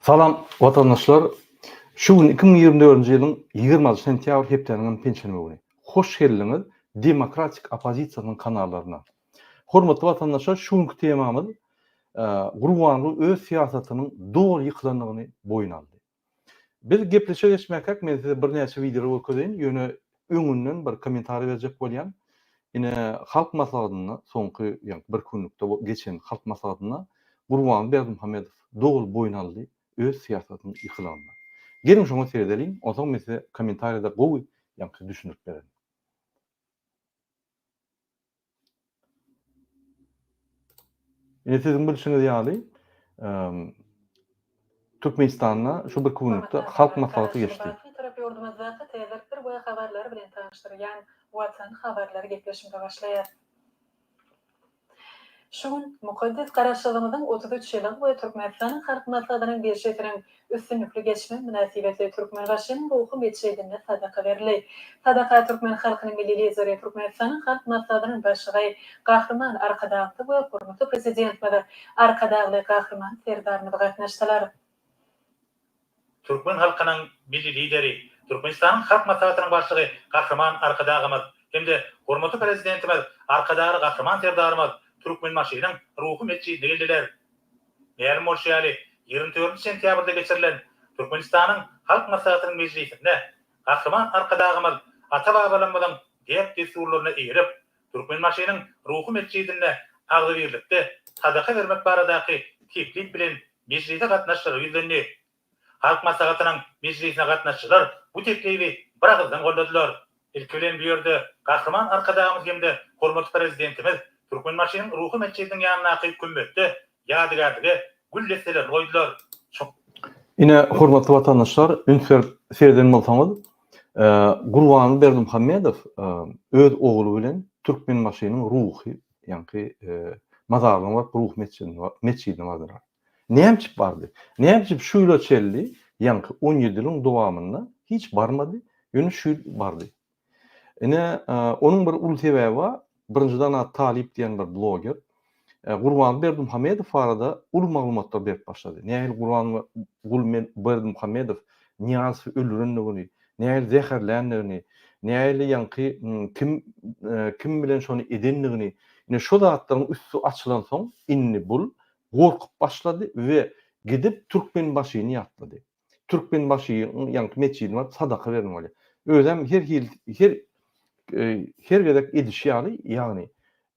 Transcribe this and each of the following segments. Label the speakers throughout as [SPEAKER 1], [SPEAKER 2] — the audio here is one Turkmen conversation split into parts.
[SPEAKER 1] Salam vatandaşlar. Şu gün 2024 yılın 20 sentyabr hepteninin pençenime günü. Hoş geldiniz Demokratik Opozisiyanın kanallarına. Hormatly vatandaşlar, şu günkü temamız Gurbanly öz siyasatynyň doğru yıkılanlygyny boyun aldy. Biz gepleşe geçmekak, men size bir näçe video öküdin, ýöne öňünden bir kommentary berjek bolýan. Ine halk maslahatyna soňky bir günlükde geçen halk maslahatyna Gurbanly Berdimuhammedow dogul boyun aldy öz siyasatyny yıkılanma. Gelin şoňa seyredelim, ondan men size kommentaryda gowy ýa-da düşünüp berelim. Sizin bilişiniz ýaly, Türkmenistanda şu bir günlükde halk maslahaty geçdi.
[SPEAKER 2] Tezektir bu haberler bilen tanıştyrýan WhatsApp haberleri gepleşimde başlaýar. Şuň mukaddes garaşlygymyzyň 33 ýylyk we Türkmenistanyň halk maslahatynyň berşetiniň üstünlükli geçme münasibeti Türkmen başynyň ruhy meçhedinde sadaka berildi. Sadaka Türkmen halkynyň milli lideri Türkmenistanyň halk maslahatynyň başlygy Gahrman Arkadagly we hormatly prezidentimiz Arkadagly Gahrman Serdarmyz gatnaşdylar.
[SPEAKER 3] Türkmen halkynyň milli lideri Türkmenistanyň halk maslahatynyň başlygy Gahrman Arkadagymyz hemde hormatly prezidentimiz Arkadagly Gahrman Serdarmyz Türkmen maşynyň ruhy meçhedine geldiler. Ýaly bolşýaly 24 sentýabrda geçirilen Türkmenistanyň halk maslahatynyň meclisinde Gahrman Arkadagymyz ata-babalarymyzyň diýip desurlaryna eýerip Türkmen maşynyň ruhy meçhedine agly birlikde sadaka bermek baradaky teklip bilen meclise gatnaşyr ýüzünde. Halk maslahatynyň meclisine gatnaşçylar bu teklibi bir agızdan golladylar. Ilkilen bu ýerde Gahrman Arkadagymyz hemde hormatly prezidentimiz Türkmen maşynyň ruhy meçhediniň ýanyna akyp kümbetdi. Ýadygarlygy güllesler goýdular.
[SPEAKER 1] Ine hormatly vatandaşlar, ünsür seyreden bolsaňyz, Gurbanly Berdimuhammedow öz ogly bilen Türkmen maşynyň ruhy, ýa-ni mazarlygyň we ruh meçhedine bardylar. Näme bardy? Näme şu ýyla çeldi? Ýa-ni 17 ýylyň dowamynda hiç barmady, ýöne şu bardy. Ine onuň bir uly sebäbi bar. Birinciden Talip diýen bir bloger Gurbanly Berdimuhammedow arada uly maglumatlar berip başlady. Näme Gurbanly Berdimuhammedow niýasy öldürenligini, näme zäherlendigini, näme ýa-ni kim bilen şonu edenligini, ine şu zatlaryň üstü açylan soň inni bul gorkup başlady we gidip Türkmen başyny ýatlady. Türkmen başy ýa-ni meçhedine sadaka bermeli. Özem her gedek edişýaly, ýagny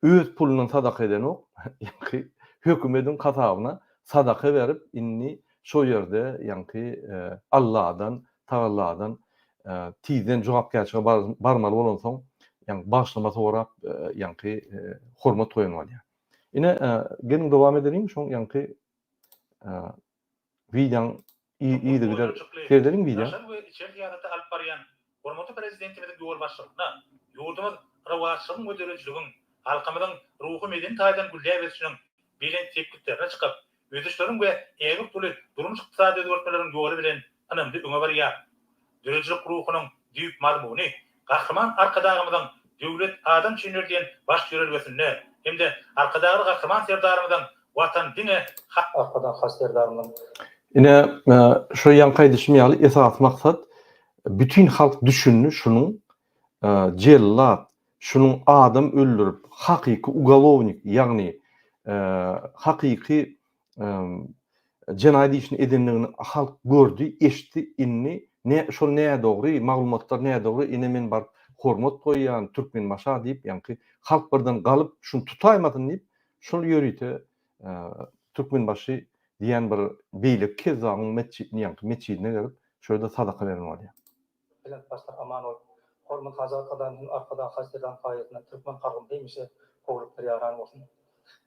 [SPEAKER 1] öz pulundan sadaka eden ok, ýa-ni hökümetiň kasabyna sadaka berip inni şo ýerde ýa-ni Allahdan, Tağalladan tiýden jogapkärçilige barmaly bolan soň, ýa-ni başlama sorap, ýa-ni hormat goýanmaly. Ine gelin dowam edelim, şoň ýa-ni videoň iýdi gider. Seyredelim video.
[SPEAKER 3] Hormatly prezidentimizin ýol başlygyna ýurdumyz rawaçlygyň ödürejliginiň halkymyzyň ruhy meden taýdan güllebesiniň bilen tekliplerine çykyp özüşleriň we eýik tuly durmuş ykdysady özgörtmeleriň ýoly bilen anamdy öňe barýar. Dürejlik ruhynyň diýip mazmuny Gahrman Arkadagymyzyň döwlet adam çynürdiýen baş ýörelgesinde hemde Arkadagy Gahrman Serdarmyzyň watan dine Arkadagy Serdarmyzyň
[SPEAKER 1] ine şu ýanky düşmýäli esas maksat bütün halk düşünni şunun cellat, şunun adam öldürüp hakiki ugalovnik, yani hakiki cenayet işini edenligini halk gördü, eşti, inni, şu näme dogry, maglumatlar näme dogry, ine men bar hormat goýýan, Türkmen maşa diýip, ýa-ni halk birden galyp, şunu tutaýmadyn diýip, şol ýörüýte Türkmen başy diýen bir beýlik kezagyň meçhedine gelip, şöyle sadaka bermeli.
[SPEAKER 4] Bilen başlar aman ol. Hormat hazarkadan arkada hasirdan fayetine Türkmen halkym demişe kovluklar yaran olsun.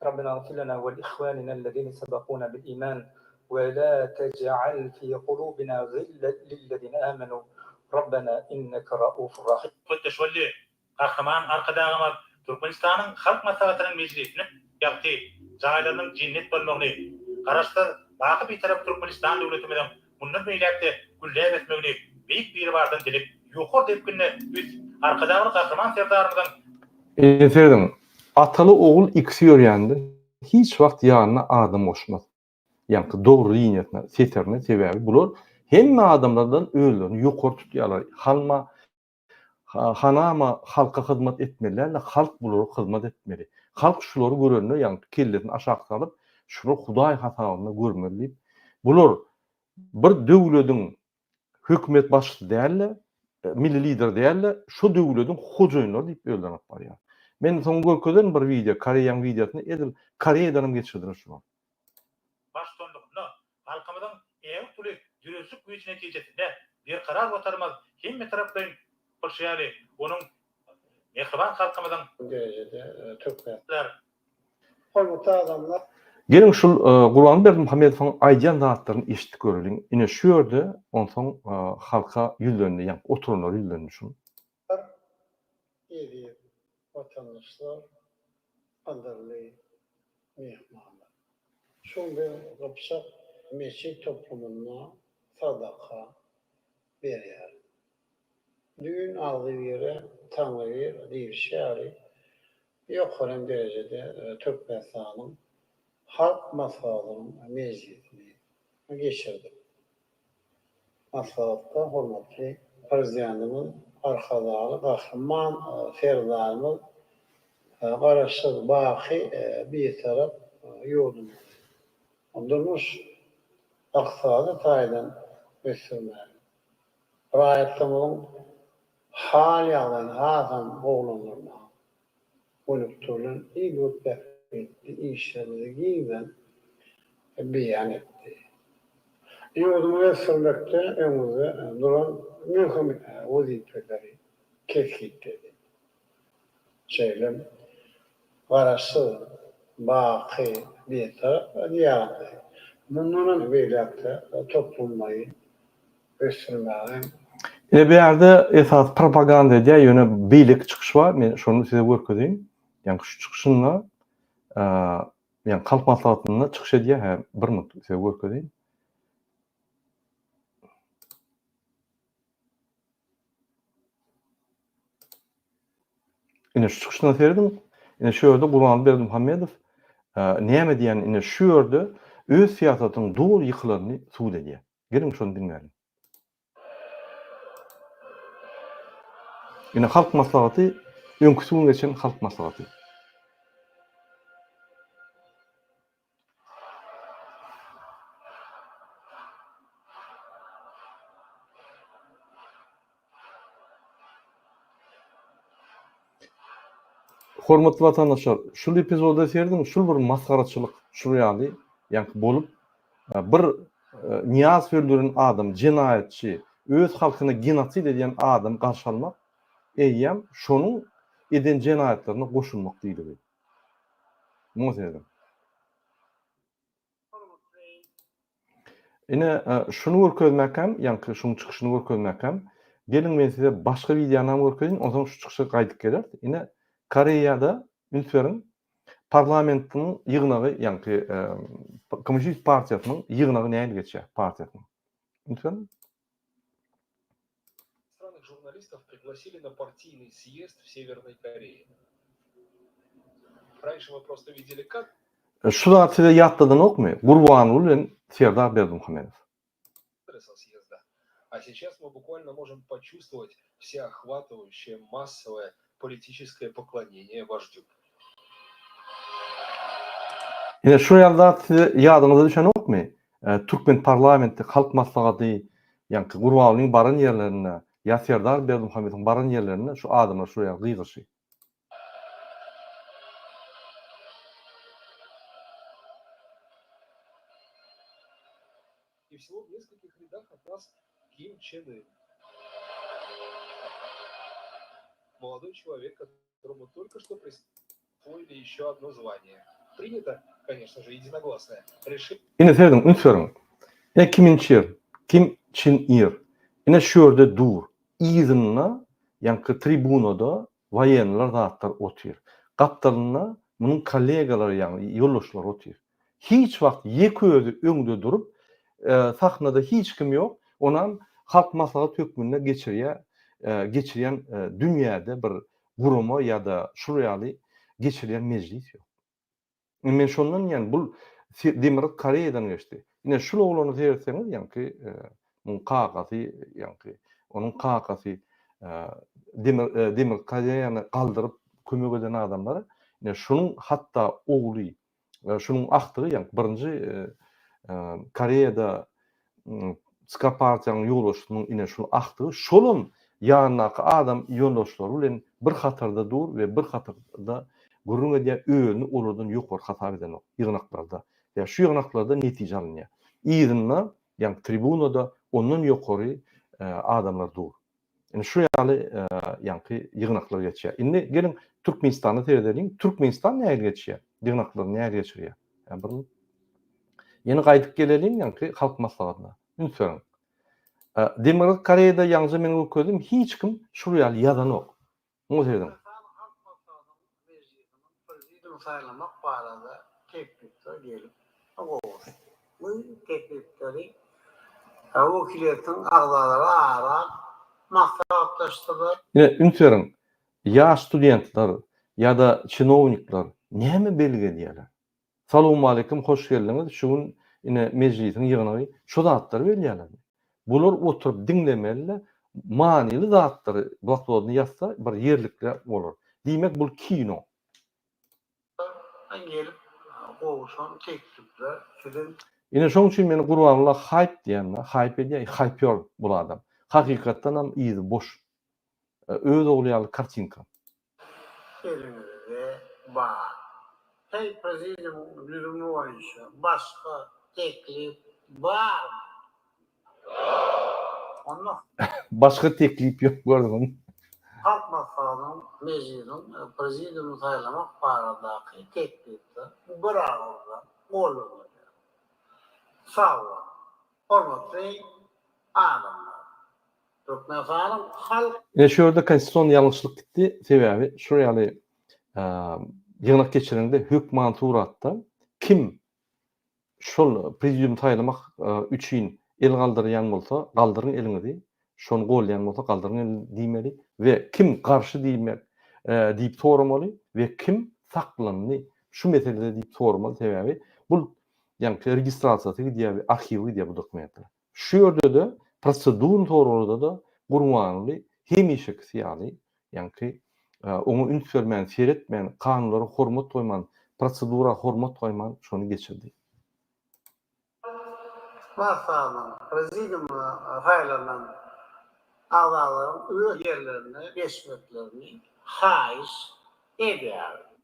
[SPEAKER 4] Rabbena gfirlana ve ihwanina allazina sabaquna bil iman ve la tec'al fi qulubina ghillan lillezina amanu. Rabbena inneke raufur rahim.
[SPEAKER 3] Teşvelli Gahrman Arkadagymyz Türkmenistanyň halk maslahatynyň meclisine ýa-ni jaýlarynyň jinnet bolmagyny garaşdy. Baky bir tarap Türkmenistan döwletimiň bundan beýlekde güllebesmegini büyük bir bardan dilip ýokar diýip günne biz Arkadagy Gahrman Serdarmyzyň
[SPEAKER 1] Efendim, atalı oğul ikisi ýörýändir. Hiç wagt ýanyna adam goşmaz. ýa-ni dogry iňetine seterine sebäbi bular hemme adamlardan öýlerini ýokary tutýarlar. Hanama halka hyzmat etmeliler, halk bulara hyzmat etmeli. Halk şulary görende ýa-ni kellerini aşağı salyp, şunu Hudaý hasabyna görmeli. Bular bir döwletiň hökümet başçysy däller, milli lider däller, şu döwletiň hojaýynlary diýip öýlenip barýar. Men soň görkezden bir video, Koreýanyň videosyny edil, Koreýadan geçirdiler şunu.
[SPEAKER 3] Baştonlukny halkymyzyň eň tuly dürüstlük güýçi netijesinde bir karar gotarmaz hemme tarapdan başýaly onuň mehriban halkymyzyň
[SPEAKER 5] derecede Türkmenler.
[SPEAKER 3] Türkler
[SPEAKER 5] Adamlar
[SPEAKER 1] Gelin şul Gurban Berdimuhammedowyň aýdýan zatlaryny eşitdik göreliň. Ine şu ýerde onsoň halka ýüzlerini, ýa-ni oturumlar ýüzlerini şun.
[SPEAKER 5] iyi vatandaşlar, kaderli mehmanlar. Şunda kapsak meşit toplumuna sadaka berýär. Düğün aldığı yere tanrıya değişýär. Ýokary derecede Türkmenistanyň halk maslahatynyň meclisini geçirdi. Maslahatda hormatly prezidentimiz arkadaşlar kahraman ferdarymyz garaşsyz baky bir taraf ýolum. Durmuş aksady taýdan göstermäli. Raýatymyň hal ýalan hazam oglanlaryna bolupdyrylan ýygyrda işlerden beyan etti. Ýolum göstermekde öňümizde duran mühim wazipeleri kesgitdi. Şeýlem garaşsyz baky bir taraf ýaly. Mundan beýlekde toplumlaryň göstermälen
[SPEAKER 1] Bir ýerde esas propaganda diýe ýöne beýlik çykyş bar. Men şonu size görkezeyim. Ýani şu çykyşynda ýani halk maslahatyna çykyş edýär. Bir minut size görkezeyim. Ine şu çykyşyna serdim. Ine şu ýerde Gurban Berdimuhammedow näme diýen ine şu ýerde öz siýasatynyň dogry ýykylaryny suwd edýär. Gelin şonu dinleýin. Ine halk maslahaty, öňküsüň geçen halk maslahaty. Hormatly vatandaşlar, şul epizodda serdim, şul bir maskaraçylyk şurýaly, ýani bolup bir Niyaz öldüren adam, cinayetçi, öz halkyna genosid edýän adam garşy almak, eýýäm şonuň eden cinayetlerine goşulmak diýildi. Mozedim. Ine şunu görkezmäkem, ýani şuň çykyşyny görkezmäkem, gelin men size başga videoňy görkezin, ondan şu çykyşy gaýdyp geler. Ine Koreýada Ünferin parlamentiň ýygnagy, ýani Kommunist partiýasynyň ýygnagy näme geçýär? Partiýasynyň. Ünferin
[SPEAKER 6] Иностранных журналистов пригласили на партийный съезд в Северной Корее. Раньше мы просто видели как
[SPEAKER 1] şu zat size ýatladan okmy? Gurbanul bilen Serdar Berdimuhammedow.
[SPEAKER 6] со съезда. А сейчас мы буквально можем почувствовать всеохватывающее массовое политическое поклонение вождю.
[SPEAKER 1] Ine şu ýerde size ýadyňyza düşen okmy? Türkmen parlamenti halk maslahaty, ýani Gurbanulyň baran ýerlerine, ýa Serdar Berdimuhammedowyň baran ýerlerine şu adamlar şu ýa gygyşy.
[SPEAKER 6] И всего в нескольких рядах от нас Ким Чен Ын. Молодой человек, которому только что присвоили еще одно звание. Принято, конечно же, единогласное решение.
[SPEAKER 1] Ine serdim, Ünferin. Ine Kim Çin Ir. Ine şu ýerde dur. İzimna, ýani tribunada wayenler zatlar otyr. Gapdalyna munyň kollegalary ýani ýoldaşlary otyr. Hiç wagt ýeki özü öňde durup, sahnada hiç kim ýok, onan halk maslahat hökmüne geçirýän dünýäde bir guruma ýa-da şurýaly geçirýän mejlis ýok. Men şondan ýani bu Demir Koreýadan geçdi. Ine şol oglany seýerseňiz, ýa-ni muň kakasy, ýa-ni onuň kakasy Demir Koreýany galdyryp kömek eden adamlar, ine şunuň hatda ogly, şunuň aktygy, ýa-ni birinji Koreýada Skapartyanyň ýoldaşynyň ine şol aktygy, şolun ýanynaky adam ýoldaşlary bilen bir hatarda dur we bir hatarda gurrun edýär öňünü oladan ýokary hasap eden ýygnaklarda. Ya şu ýygnaklarda netije alınýar. Ýygyna, ýa-ni tribunada ondan ýokary adamlar dur. Yani şu ýaly ýa-ni ýygnaklar geçýär. Indi gelin Türkmenistany seýredelim. Türkmenistan näme geçýär? Ýygnaklar näme geçýär? Yani bir yeni gaýdyp gelelim ýa-ni halk maslahatyna. Ünsöň. Demir Koreýada ýalňyz men gördüm, hiç kim şu ýaly ýazan ok. Oňa seýdim.
[SPEAKER 5] Prezident saylamak barada teklifler gelip oğuz. Bu teklifleri vekilletin ağzaları arar, maslahatlaştırır.
[SPEAKER 1] Ine ünsöň. Ya studentler ya da çinownikler näme belgelýärler? Salamu aleykum, hoş geldiňiz. Şuň ine mejlisiň ýygyny şu zatlar belýärler. Bular oturup dinlemeli, manily zatlary bloknodyny ýazsa bir ýerlikler bolar. Diýmek bu kino.
[SPEAKER 5] Gelip oğuzhan teklifler sizin
[SPEAKER 1] Ine şoň üçin meni Gurbanullah hype diýenler, hype edýär, hypeor bu adam. Hakykatdan hem iýdi boş. Öz oglaýaly kartinka.
[SPEAKER 5] elinizde var. Hey prezident düzümü boyunca başka teklif var mı? Ondan
[SPEAKER 1] Başka teklip yok gördüm.
[SPEAKER 5] halk maslahatının meclisin prezident saylamak baradaki teklifte bir ağızda olur. Sağ olun. Hormatly adamlar. Türkmenistan'ın halk
[SPEAKER 1] Ine şu ýerde konstitusiýon ýalňyşlyk gitdi. Sebebi şu ýaly ýygnak geçirende hükman turatda kim şol prezidium taýlamak üçin el galdyrýan bolsa, galdyryň eliňi, şonu golýan bolsa galdyryň elini diýmeli we kim garşy diýmek diýip soramaly we kim saklanny şu meselede diýip soramaly. Sebebi bu ýa-ni registrasiýasy diýip arhiwi diýip bu dokumentler. Şu ýerde de prosedur torada da Gurbanly hemişek ýaly, ýa-ni onu ünsörmän, seretmän, kanunlara hormat goýman, prosedura hormat goýman şonu geçirdi.
[SPEAKER 5] maslahatının prezident saylanan ağzaların üye yerlerini, geçmeklerini haiz edýär.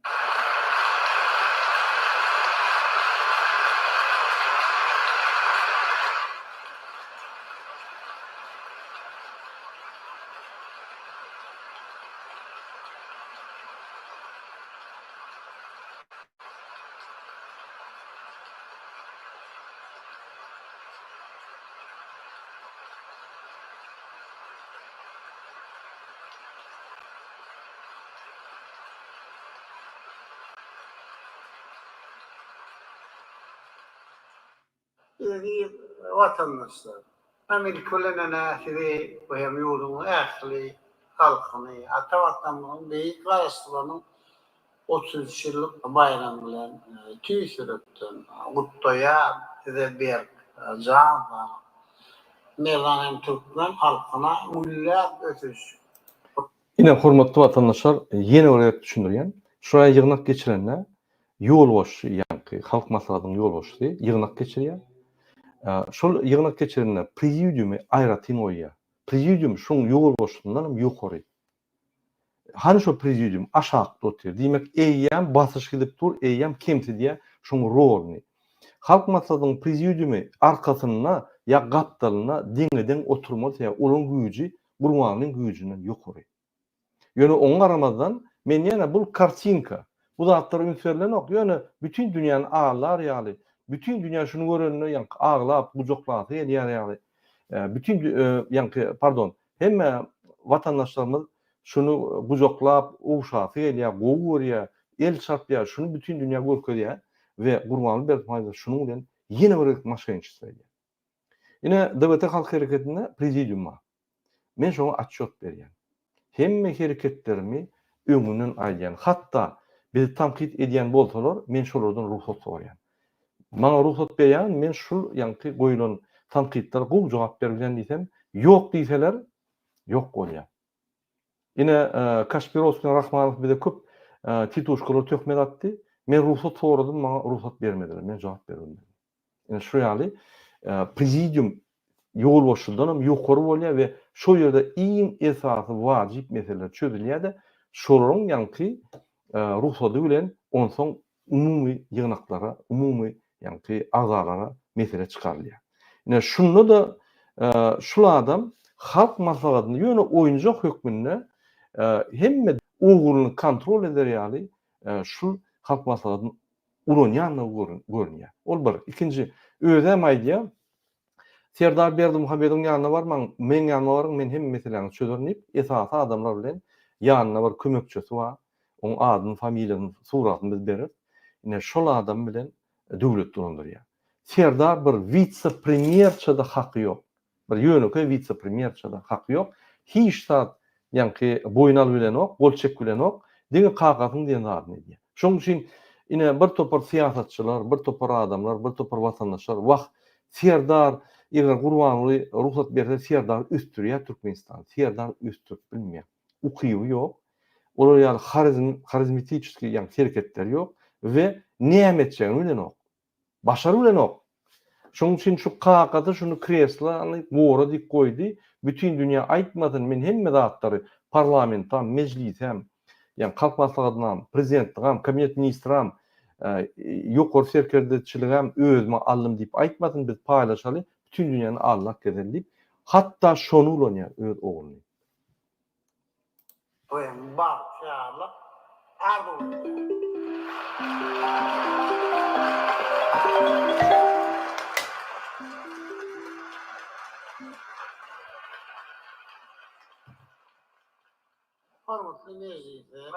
[SPEAKER 5] İyi vatandaşlar. Amerikalıların ahiri ve hem yolunu ahli halkını, ata vatanının büyük varaslarının 33 yıllık bayram bilen tüy sürüptün. Kutluya size bir can Mevlana'nın Türkmen halkına müllak ötüş.
[SPEAKER 1] Ine hormatly vatandaşlar, ýene olarak düşündirýän, şuraya ýygnak geçirenler ýolbaşçy, ýa-ni halk maslahatynyň ýolbaşçy ýygnak geçirýär. Şol ýygnak geçirenler prezidiumy aýratyn goýýar. Prezidium şoň ýolbaşçyndan hem ýokary. Hani şo prezidium aşakda otur. Diýmek eýýän basyş gidip dur, eýýän kemti diýe şoň rolny. Halk maslahatynyň prezidiumy arkasyna ýa gapdalyna deňeden oturmaly, ýa olaň güýji Gurbanlyň güýjünden ýokary. Ýöne oňa garamazdan men ýene bu kartinka, bu zatlar ünsörlen ok. Ýöne bütün dünýäni ağlar ýaly, bütün dünýä şunu görenini ýa ağlap, gujoklap ýaly. Bütün ýa pardon, hemme vatandaşlarymyz şunu gujoklap, uşap ýa gowy ýa el çarpýar, şunu bütün dünýä görkezýär we Gurbanly Berdimuhamedow şunu bilen ýene bir maşgençi söýler. Ine DBT halk hereketine prezidiuma men şoňa atçot berýän. Hemme hereketlerimi öňünden aýdýan. Hatda bizi tanqid edýän bolsalar, men şolardan ruhsat soraýan. Maňa ruhsat berýän, men şul ýanky goýulan tanqidlere gowy jogap berýän diýsem, ýok diýseler, ýok bolýar. Ine Kaşpirovskiň Rahmanov bize köp tituşkalar töhmet atdy. Men ruhsat soradym, maňa ruhsat bermediler. Men jogap berdim. Ine şu ýaly prezidium ýol boşuldanam ýokary bolýar we şo ýerde iň esasy wajyp meseleler çözülýär-de şolaryň ýanky ruhsaty bilen onsoň umumy ýygnaklara, umumy ýanky azalara mesele çykarylýar. Ine şunda da şul adam halk maslahatyny ýöne oýunjak hökmünde hemme uguruny kontrol eder ýaly şul halk maslahatyny ulanýany görünýär. Ol bir. Ikinji özem aýdýar. Serdar Berdimuhammedowyň ýanyna barmaň, men ýanyna barmaň, men hem meselelerini çözürnip, esasy adamlar bilen ýanyna bir kömekçisi bar. Oň adyny, familiýasyny, suratyny biz berer. Ine şol adam bilen döwlet durandyrýar. Serdar bir vice-premierçe-de haky ýok. Bir ýönükde vice-premierçe-de haky ýok. Hiç zat ýanky boýnal bilen ok, bolçek bilen ok, diňe kakasyň diýen adyny edýär. Şoň üçin ine bir topar siýasatçylar, bir topar adamlar, bir topar watandaşlar wagt Serdar eger Gurbanly ruhsat berse Serdar üstürýär Türkmenistan. Serdar üstür bilmeýär. Ukyýy ýok. Olar ýaly karizmatiçki ýa şerketler ýok we nämetçäni bilen ok. Başary bilen ok. Şoň üçin şu kakady, şunu kreslany gora dik goýdy. Bütün dünýä aýtmadyn, men hemme zatlary parlamentam, mejlisem, ýa halk maslahatynam, prezidentligam, kabinet ministram, ýokary serkerdeçiligam özüme aldym diýip aýtmadym, biz paýlaşaly, bütün dünýäni Allah gezellip, hatda şonu ulanýar öz ogluny.
[SPEAKER 5] Oýan bar şaýarlyk ardy. Hormatly mejlisler,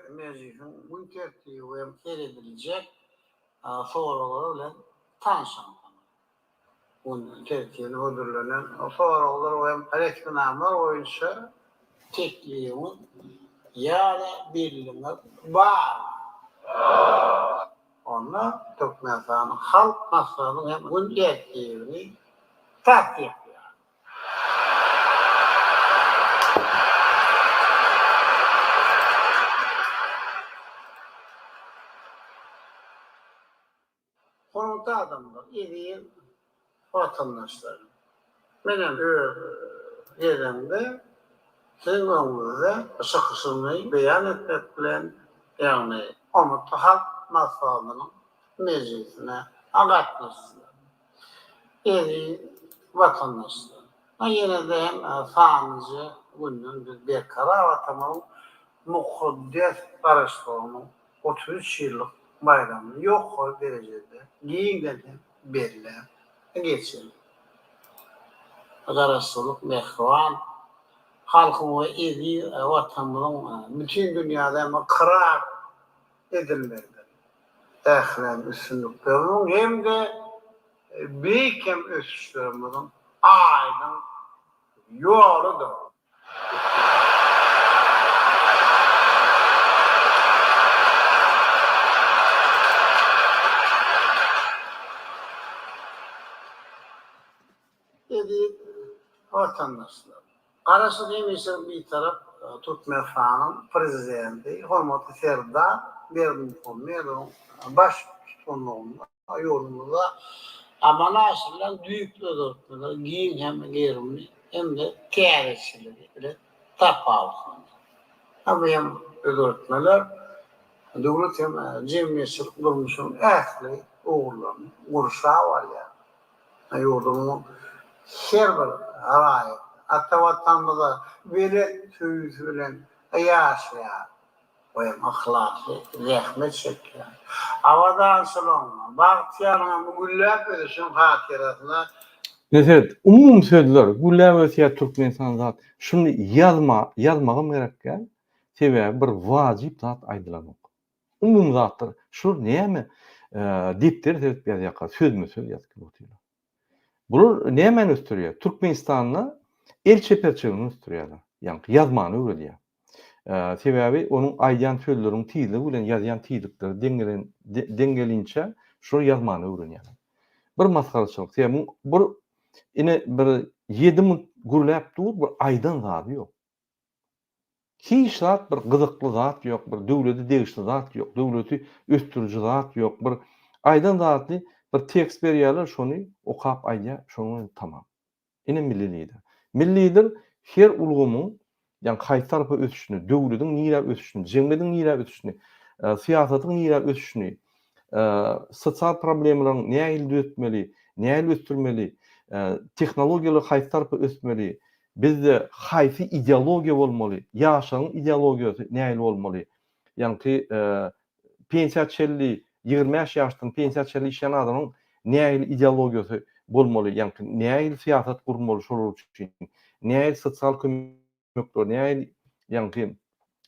[SPEAKER 5] mejlisin bu tertibi we serediljek soralar bilen tanışalım. Onun tertibini ödüllenen soralar we reklamlar boýunça tekliğimin ýa-da belirleme bar. Onda Türkmenistan halk maslahatynyň hem bu tertibini tatbik etýär. Hormatly adamlar, ýa-da vatandaşlar. Menen ýerinde sizin öňünizde şykyşyny beýan etmek bilen, ýagny hormatly halk maslahatynyň mejlisine agatnaşsylar. Ýa-da vatandaşlar. Ýene-de hem sanyjy gündün biz berkara watanyň mukaddes garaşlaryny 33 ýyllyk bayramyny ýokary derejede giňden beriler geçen. Garaşlyk mehwan halkyň we edi watanyň bütün dünýäde kırar edilmeli. Ählen üstünlüklerinin hem de beýkem ösüşlerimiň aýdyň ýolydyr. Edi vatandaşlar. Garaşlyk emisler bir taraf Türkmenistan'ın prezidenti, hormatly Serdar Berdimuhammedowyň baş tutanlygynda ýolunda amanaşylan düýük ödörtmeler, giň hem gerimli hem de käreçiligi bilen tapawutlandy. Hem ödörtmeler döwlet hem jemgyýetçilik durmuşynyň ähli ogurlaryny gurşa barýar. Ýurdumyň her bir raýat, hatta watanymyza bere tüýüsü bilen ýaşaýar. Oýan ahlakly rahmet çekýär. Awadan soňra bagtýaryň gülläp ödüşüň hatirasyna
[SPEAKER 1] Neset, umum sözler, gülläp ödüşýär Türkmenistan zat. Şunu ýazmagym gerekkä, sebäbi bir wajyp zat aýdylanok. Umum zatlar, şu näme dipter sebäp ýazýar, sözme-söz ýazyp oturýar. Bular näme östürýär? Türkmenistanyň el çeperçigini östürýär. Ýani ýazmany öwredýär. Sebäbi onuň aýdýan sözleriň tizligi bilen ýazýan tizlikleri dengelinçe Şol ýazmany öwrenýär. Bir maskarçylyk. Sen bir ine bir 7 minut gürläp dur, bir aýdan zady ýok. Hiç zat bir gyzykly zat ýok, bir döwleti degişli zat ýok, döwleti östürüji zat ýok, bir aýdan zatly bir tekst berýärler, şonu okap aýdýar, şonu tamam. Ine millilidir. Millidir her ulgamyň, ýani haýsy tarapy ötüşini, döwletiň nirä ötüşini, jemgyýetiň nirä ötüşini, siýasatyň nirä ötüşini, sosial problemleriň näil düzeltmeli, näil ötürmeli, tehnologiýalar haýsy tarapy ötmeli, bizde haýsy ideologiýa bolmaly, ýaşanyň ideologiýasy näil bolmaly. Ýani pensiýa çelli 20 ýaşdan pensiýa çelli işleýän adamyň näil ideologiýasy bolmaly, ýani näil siýasat gurmaly şolar üçin, näil sosial kömekler, näil ýani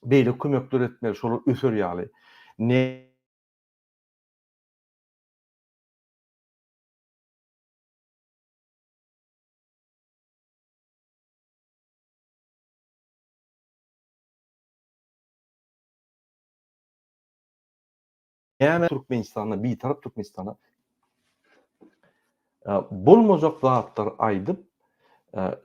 [SPEAKER 1] beýle kömekler etmeli, şolar ösürýärli. Näme Türkmenistana, bir tarap Türkmenistana bolmajak zatlar aýdyp,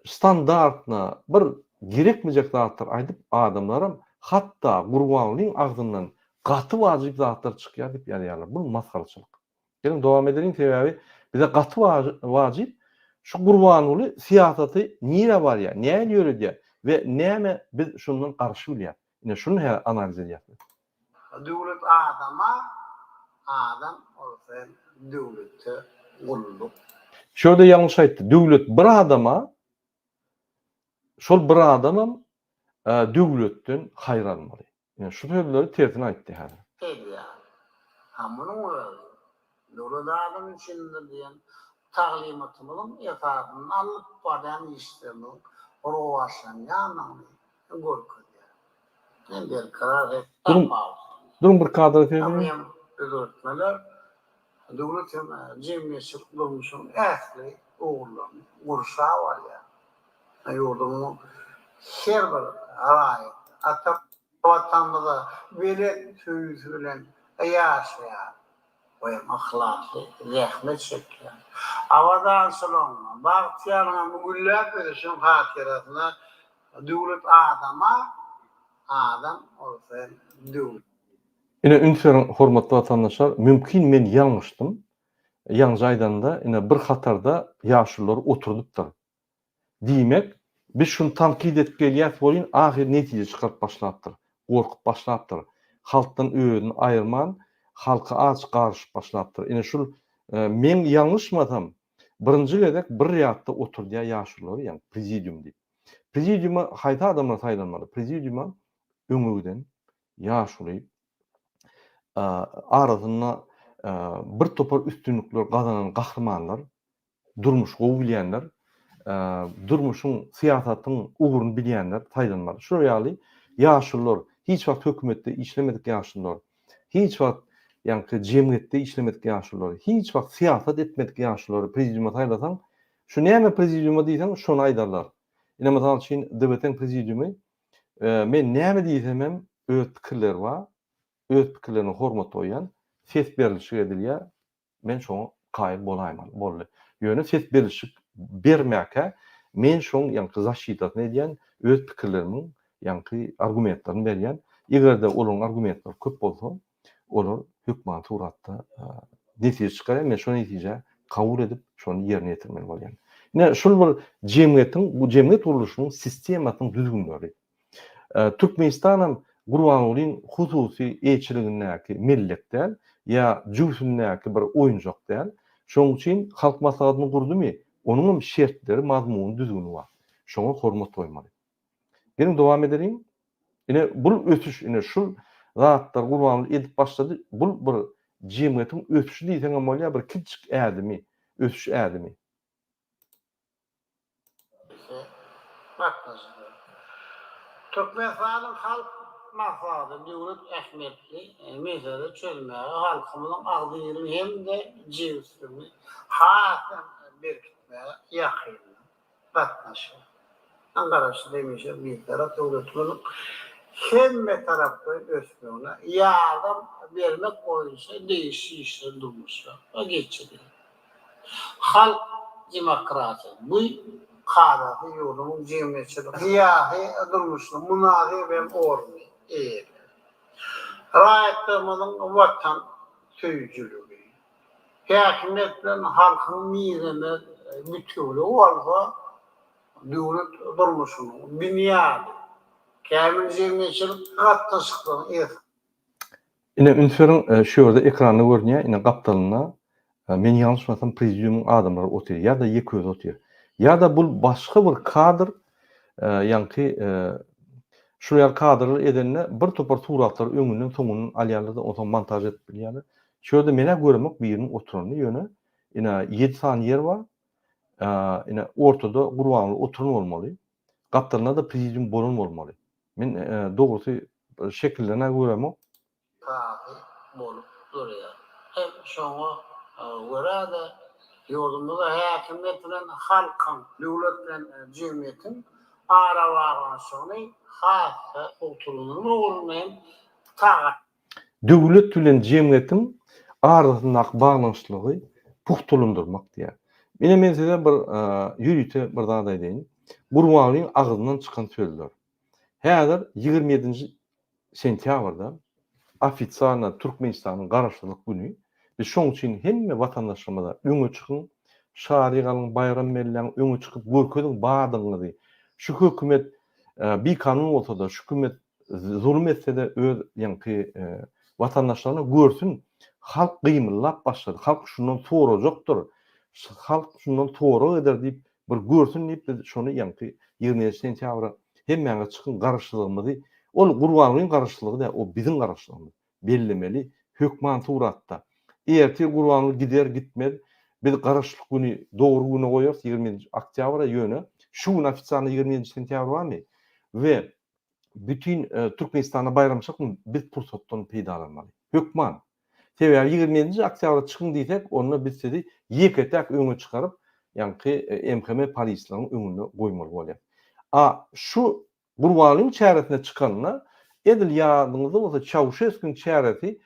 [SPEAKER 1] standartna bir gerekmejek zatlar aýdyp adamlaram hatda gurbanlyň agzyndan gaty wajyp zatlar çykýar diýip ýaýarlar. Bu maskarçylyk. Gelin dowam edelim sebäbi bize gaty wajyp şu gurbanly siýasaty nire barýar, näme ýöredýär we näme biz şundan garşy bilýär. Ine şunu analiz edýär.
[SPEAKER 5] Döwlet adam olsa döwlete guruluk.
[SPEAKER 1] Şöyle yanlış aýtdy. Döwlet bir adama, şol bir adamam döwletden haýranmaly. Yani şu sözleri tersine aýtdy häzir.
[SPEAKER 5] Edýär. Hamunyň özi. Döwlet adam üçindir diýen taglimatymyň ýatagyny alyp barýan işlerni rowaşlanýan gorkadýar. Men bir karar etdim.
[SPEAKER 1] Durun bir kadr edelim.
[SPEAKER 5] Amyam öğretmenler döwletin jemgyýetçilik durmuşyň äsli oğullarny gurşa var ya. Ýurdumyň her bir raýat, atak watanmyza bele söýüsü bilen ýaşaýar. Oýam ahlakly, rahmet çekýär. Awadan soň bagtýaryna mügüllap edişiň hatiratyna döwlet adam olsa döwlet.
[SPEAKER 1] Ine ünferin hormatly watandaşlar, mümkin men ýalňyşdym. Ýalňy aýdanda ine bir hatarda ýaşullar oturdupdyr. Diýmek, biz şunu tankid edip gelýär bolýan ahir netije çykaryp başlapdyr. Gorkup başlapdyr. Halkdan öýüni aýyrman, halka aç garşyp başlapdyr. Ine şul men ýalňyşmasam, birinji gedek bir ýatda oturdýar ýaşullar, ýani prezidium diýip. Prezidiuma haýta adamlar saýlanmaly. Prezidiuma öňüden ýaşulyp arasyna bir topar üstünlükler gazanan gahrmanlar, durmuş gowy bilýänler, durmuşyň siýasatyň uguruny bilýänler taýlanmaly. Şu ýaly ýaşullar, hiç wagt hökümetde işlemedik ýaşullar, hiç wagt ýani jemgyýetde işlemedik ýaşullar, hiç wagt siýasat etmedik ýaşullar prezidiuma taýlasaň, şu näme prezidiuma diýsen, şonu aýdarlar. Ine mesal üçin DBT prezidiumy men näme diýsem öz pikirler bar. Öz pikirlerini hormat oýan, ses berilişi edilýär. Men şoňa gaýyl bolaýman, boldy. Ýöne ses berilişi bermäke men şoň ýani zaşytat edýän, öz pikirlerimi, ýani argumentlaryny berýän. Egerde olaň argumentler köp bolsa, olar hökümet suratda netije çykarýar. Men şonu netije kabul edip şonu ýerine ýetirmeli bolýan. Ne şol bir jemgyýetiň, bu jemgyýet uruluşynyň sistematyň düzgünleri. Türkmenistanam gurbanlyň hususy eýçiligindäki milletler ýa jüwsündäki bir oýunjak däl. Şoň üçin halk maslahatyny gurdumy, onuň şertleri, mazmuny düzgün bar. Şoňa hormat goýmaly. Gelin dowam edelim. Ine bu ötüş, ine şul zatlar gurbanlyk edip başlady. Bu bir jemgyýetiň ötüşi diýsen bolýar, bir kiçik ädimi, ötüş ädimi.
[SPEAKER 5] Türkmenistan'ın halk maslahatı döwlet ähmiýetli mesele çözmäge halkymyň agdyryny hem de jewsini hasam berkitmäge ýakyn gatnaşyr. Angaraşy demişler bir tarap döwletiniň Hemme tarafta ösmüyorlar. Yardım vermek boyunca değişik işler durmuşlar. O geçiyor. Halk demokrasi. Bu kadar yolumun cemiyetçilik. Ziyahi durmuşlar. Munahi ve ormi. Rahatlamanın vatan sözcülüğü. Hakimiyetle halkın mizanı bütünlüğü olsa devlet durmuşunu. Dünyada. Kamil cemiyetçilik katlaşıklığını
[SPEAKER 1] Ine Ünfer'in şu yerde ekranı görünüyor. Ine kaptalına men yanlış bilsem prezidiumun adamları oturuyor ya da yeköz oturuyor. Ya da bu başka bir kadr yankı şuraya kadrlar edenine bir topar suratlar öňünden soňundan alýarlar da oňa montaj edip bilýärler. Şöyle mene görmek bir ýeriniň oturuny ýöne ine 7 sany yer bar. Ine ortada gurbanly oturuny bolmaly. Kaptalına da prezidium bolun bolmaly. Men dogusy şekillerine göremek
[SPEAKER 5] tabi bolup duruyor. Hem şoňa göre de ýolumyza häkimet bilen halkın, döwlet bilen jemgyýetin ara baglanşygyny hassa oturunyň bolmaýan tagat.
[SPEAKER 1] döwlet bilen jemgyýetin arasyndaky baglanşlygy puhtulundurmak diýär. Men size bir ýürüýte bir zat aýdaýyn. Gurbanlyň agzyndan çykan sözler. Häzir 27 sentýabrda ofitsialna Türkmenistanyň garaşlyk güni. Biz şoň üçin hemme watandaşlarymyza öňe çykyn, şary galyň, bayram belläň, öňe çykyp görkezin bardygyny. Şu hökümet bir kanun bolsa da, şu hökümet zulüm etse de öz ýanky watandaşlaryna görsün. Halk gymylap başlady. Halk şundan sorajakdyr. Halk şundan tora eder diýip bir görsün diýip biz şonu ýanky 27 sentýabra hemmäňe çykyn garaşlygymyzy, ol gurbanlyň garaşlygy da o biziň garaşlygymyz bellemeli hökman suratda. Erti gurbanlyk gider gitmez. Biz garaşlyk güni dogry güni goýarys 20 oktyabra ýöne. Şu gün ofitsialny 27 sentýabr barmy? We bütün Türkmenistana bayram çykyn biz pursatdan peýdalanmaly. Hökman. Sebäbi 27 oktyabra çykyn diýsek, onu biz sizi ýeketek öňe çykaryp, ýanky MHM polislaryň öňüne goýmaly bolýar. Şu gurbanlyň çäresine çykanyna edil ýadyňyzda bolsa Çavuşeskiň çäresi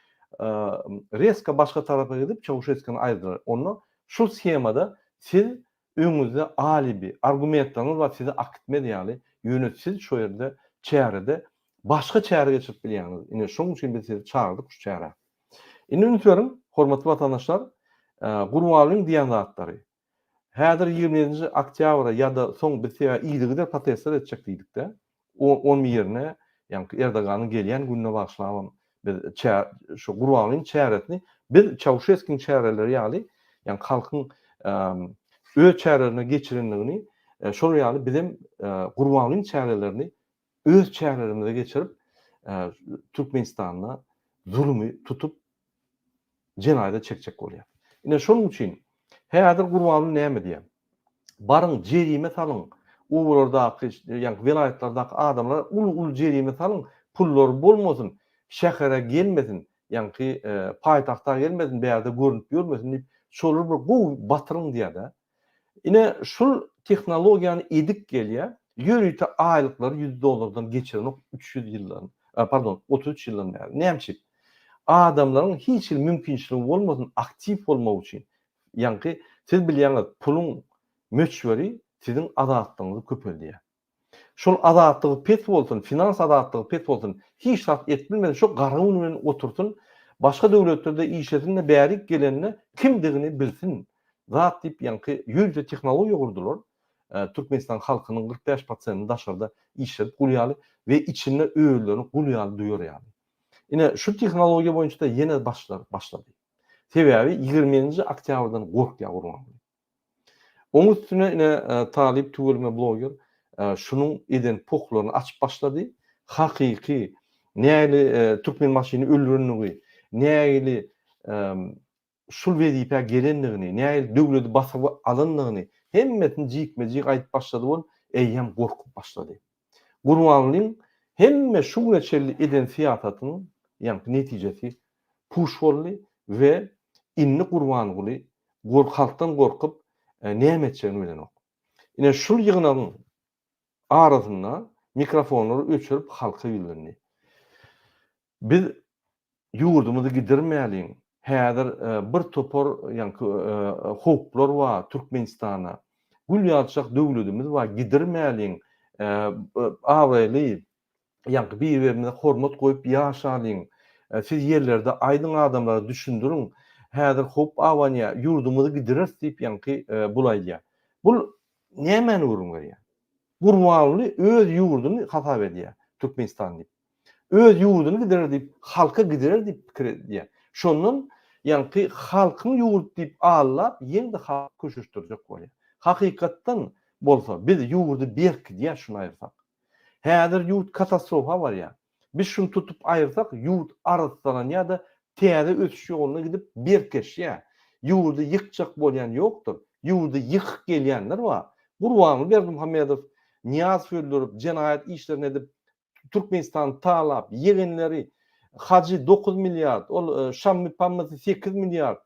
[SPEAKER 1] reska başga tarafa gidip Çavuşeskiň aýdylar. Onu şu schemada siz öňüňizde alibi argumentlaryňyz we sizi akitmedi ýaly ýönetsiz şu ýerde çärede başga çäre geçirip bilýäňiz. Ine şoň üçin biz sizi çağırdyk şu çäre. Ine ünferim, hormatly watandaşlar, gurbanlyň diýen zatlary. Häzir 27 oktyabra ýa-da soň biz ýa-da protestler etjek diýdik-de. Onun ýerine ýanky Erdoganyň gelýän gününe başlap biz şu gurbanlyň çäresini biz Çavuşeskiň çäreleri ýaly ýani halkyň öz çärelerine geçirenligini şol ýaly bizim gurbanlyň çärelerini öz çärelerimize geçirip Türkmenistanyna zulmy tutup jenaýda çekjek bolýar. Ine şonuň üçin häzir gurbanlyň näme diýär? Barın jerime salyň. Uwurlardaky ýani vilayetlerdaky adamlar ul jerime salyň, pullar bolmasyn, şähere gelmesin, ýani paýtagta gelmesin, bäýerde görünüp ýörmesin diýip şolar bir gowy batyryň diýär-de. Ine şol tehnologiýany edik gelýär. Ýörüýte aýlyklary $100 geçiren 300 ýyldan, 33 ýyldan bäri. Näçe? Adamlaryň hiç mümkinçiligi bolmasyn aktiv bolmak üçin. Ýani siz bilýäňiz, pulun möçberi sizin adatlygyňyzy köpeldiýär. Şol adatlygy pet bolsun, finans adatlygy pet bolsun, hiç şart etmeden şu garaň bilen otursun, başga döwletlerde işletinde bärik gelenine kimdigini bilsin. Zat diýip ýani ýüzde tehnologiýa gurdular. Türkmenistan halkynyň 45% daşarda işletip gulýaly we içinde öýlerini gulýaly duýar ýaly. Ine şu tehnologiýa boýunça da ýene başlady. Sebäbi 20 oktyabrdan gorkýar gurbanly. Onun üstüne ine talip tüwelme blogger şunun eden poklaryny açyp başlady. Hakyky näli Türkmen maşyny öldürenligi, näli şul wezipe gelenligini, näli döwleti basyp alynlygyny hemmetini jikme-jik aýdyp başlady bol, eýem gorkup başlady. Gurbanlyň hemme şu geçerli eden siýasatynyň ýani netijesi puş boldy we inni gurban boly, halkdan gorkup näme etjegini bilenok. Ine şul ýygynyň arasynda mikrofonları öçürüp halka ýülenni. Biz ýurdumuzy gidirmeýäliň. Häzir bir topar ýa-ni howplar bar Türkmenistana. Gül ýalçak döwletimiz bar, gidirmeýäliň. Awraly ýa-ni bir-birine hormat goýup ýaşalyň. Siz ýerlerde aýdyň adamlara düşündüriň. Häzir hop awanya ýurdumuzy gidirer diýip ýa-ni bulaýdýar. Bul näme urun berýär? Gurbanly öz ýurduny hasap edýär Türkmenistan diýip. Öz ýurduny gidirer diýip, halka gidirer diýip pikir edýär. Şondan ýa-ni halkyň ýurdu diýip allap, ýeňde halk köşüşdirjek bolýar. Hakykatdan bolsa biz ýurdu berk diýär şunu aýyrsak. Häzir ýurt katastrofa barýar. Biz şunu tutup aýyrsak, ýurt arasdan ýa-da täze ötüş ýoluny gidip berkeşýär. Ýurdu ýykjak bolýan ýokdur. Ýurdu ýykyk gelýänler bar. Gurbanly Berdimuhammedow niyaz öldürüp, jenaýat işlerini edip, Türkmenistan talap, yegenleri, hacı 9 milyar, Şammy pammasy 8 milyar.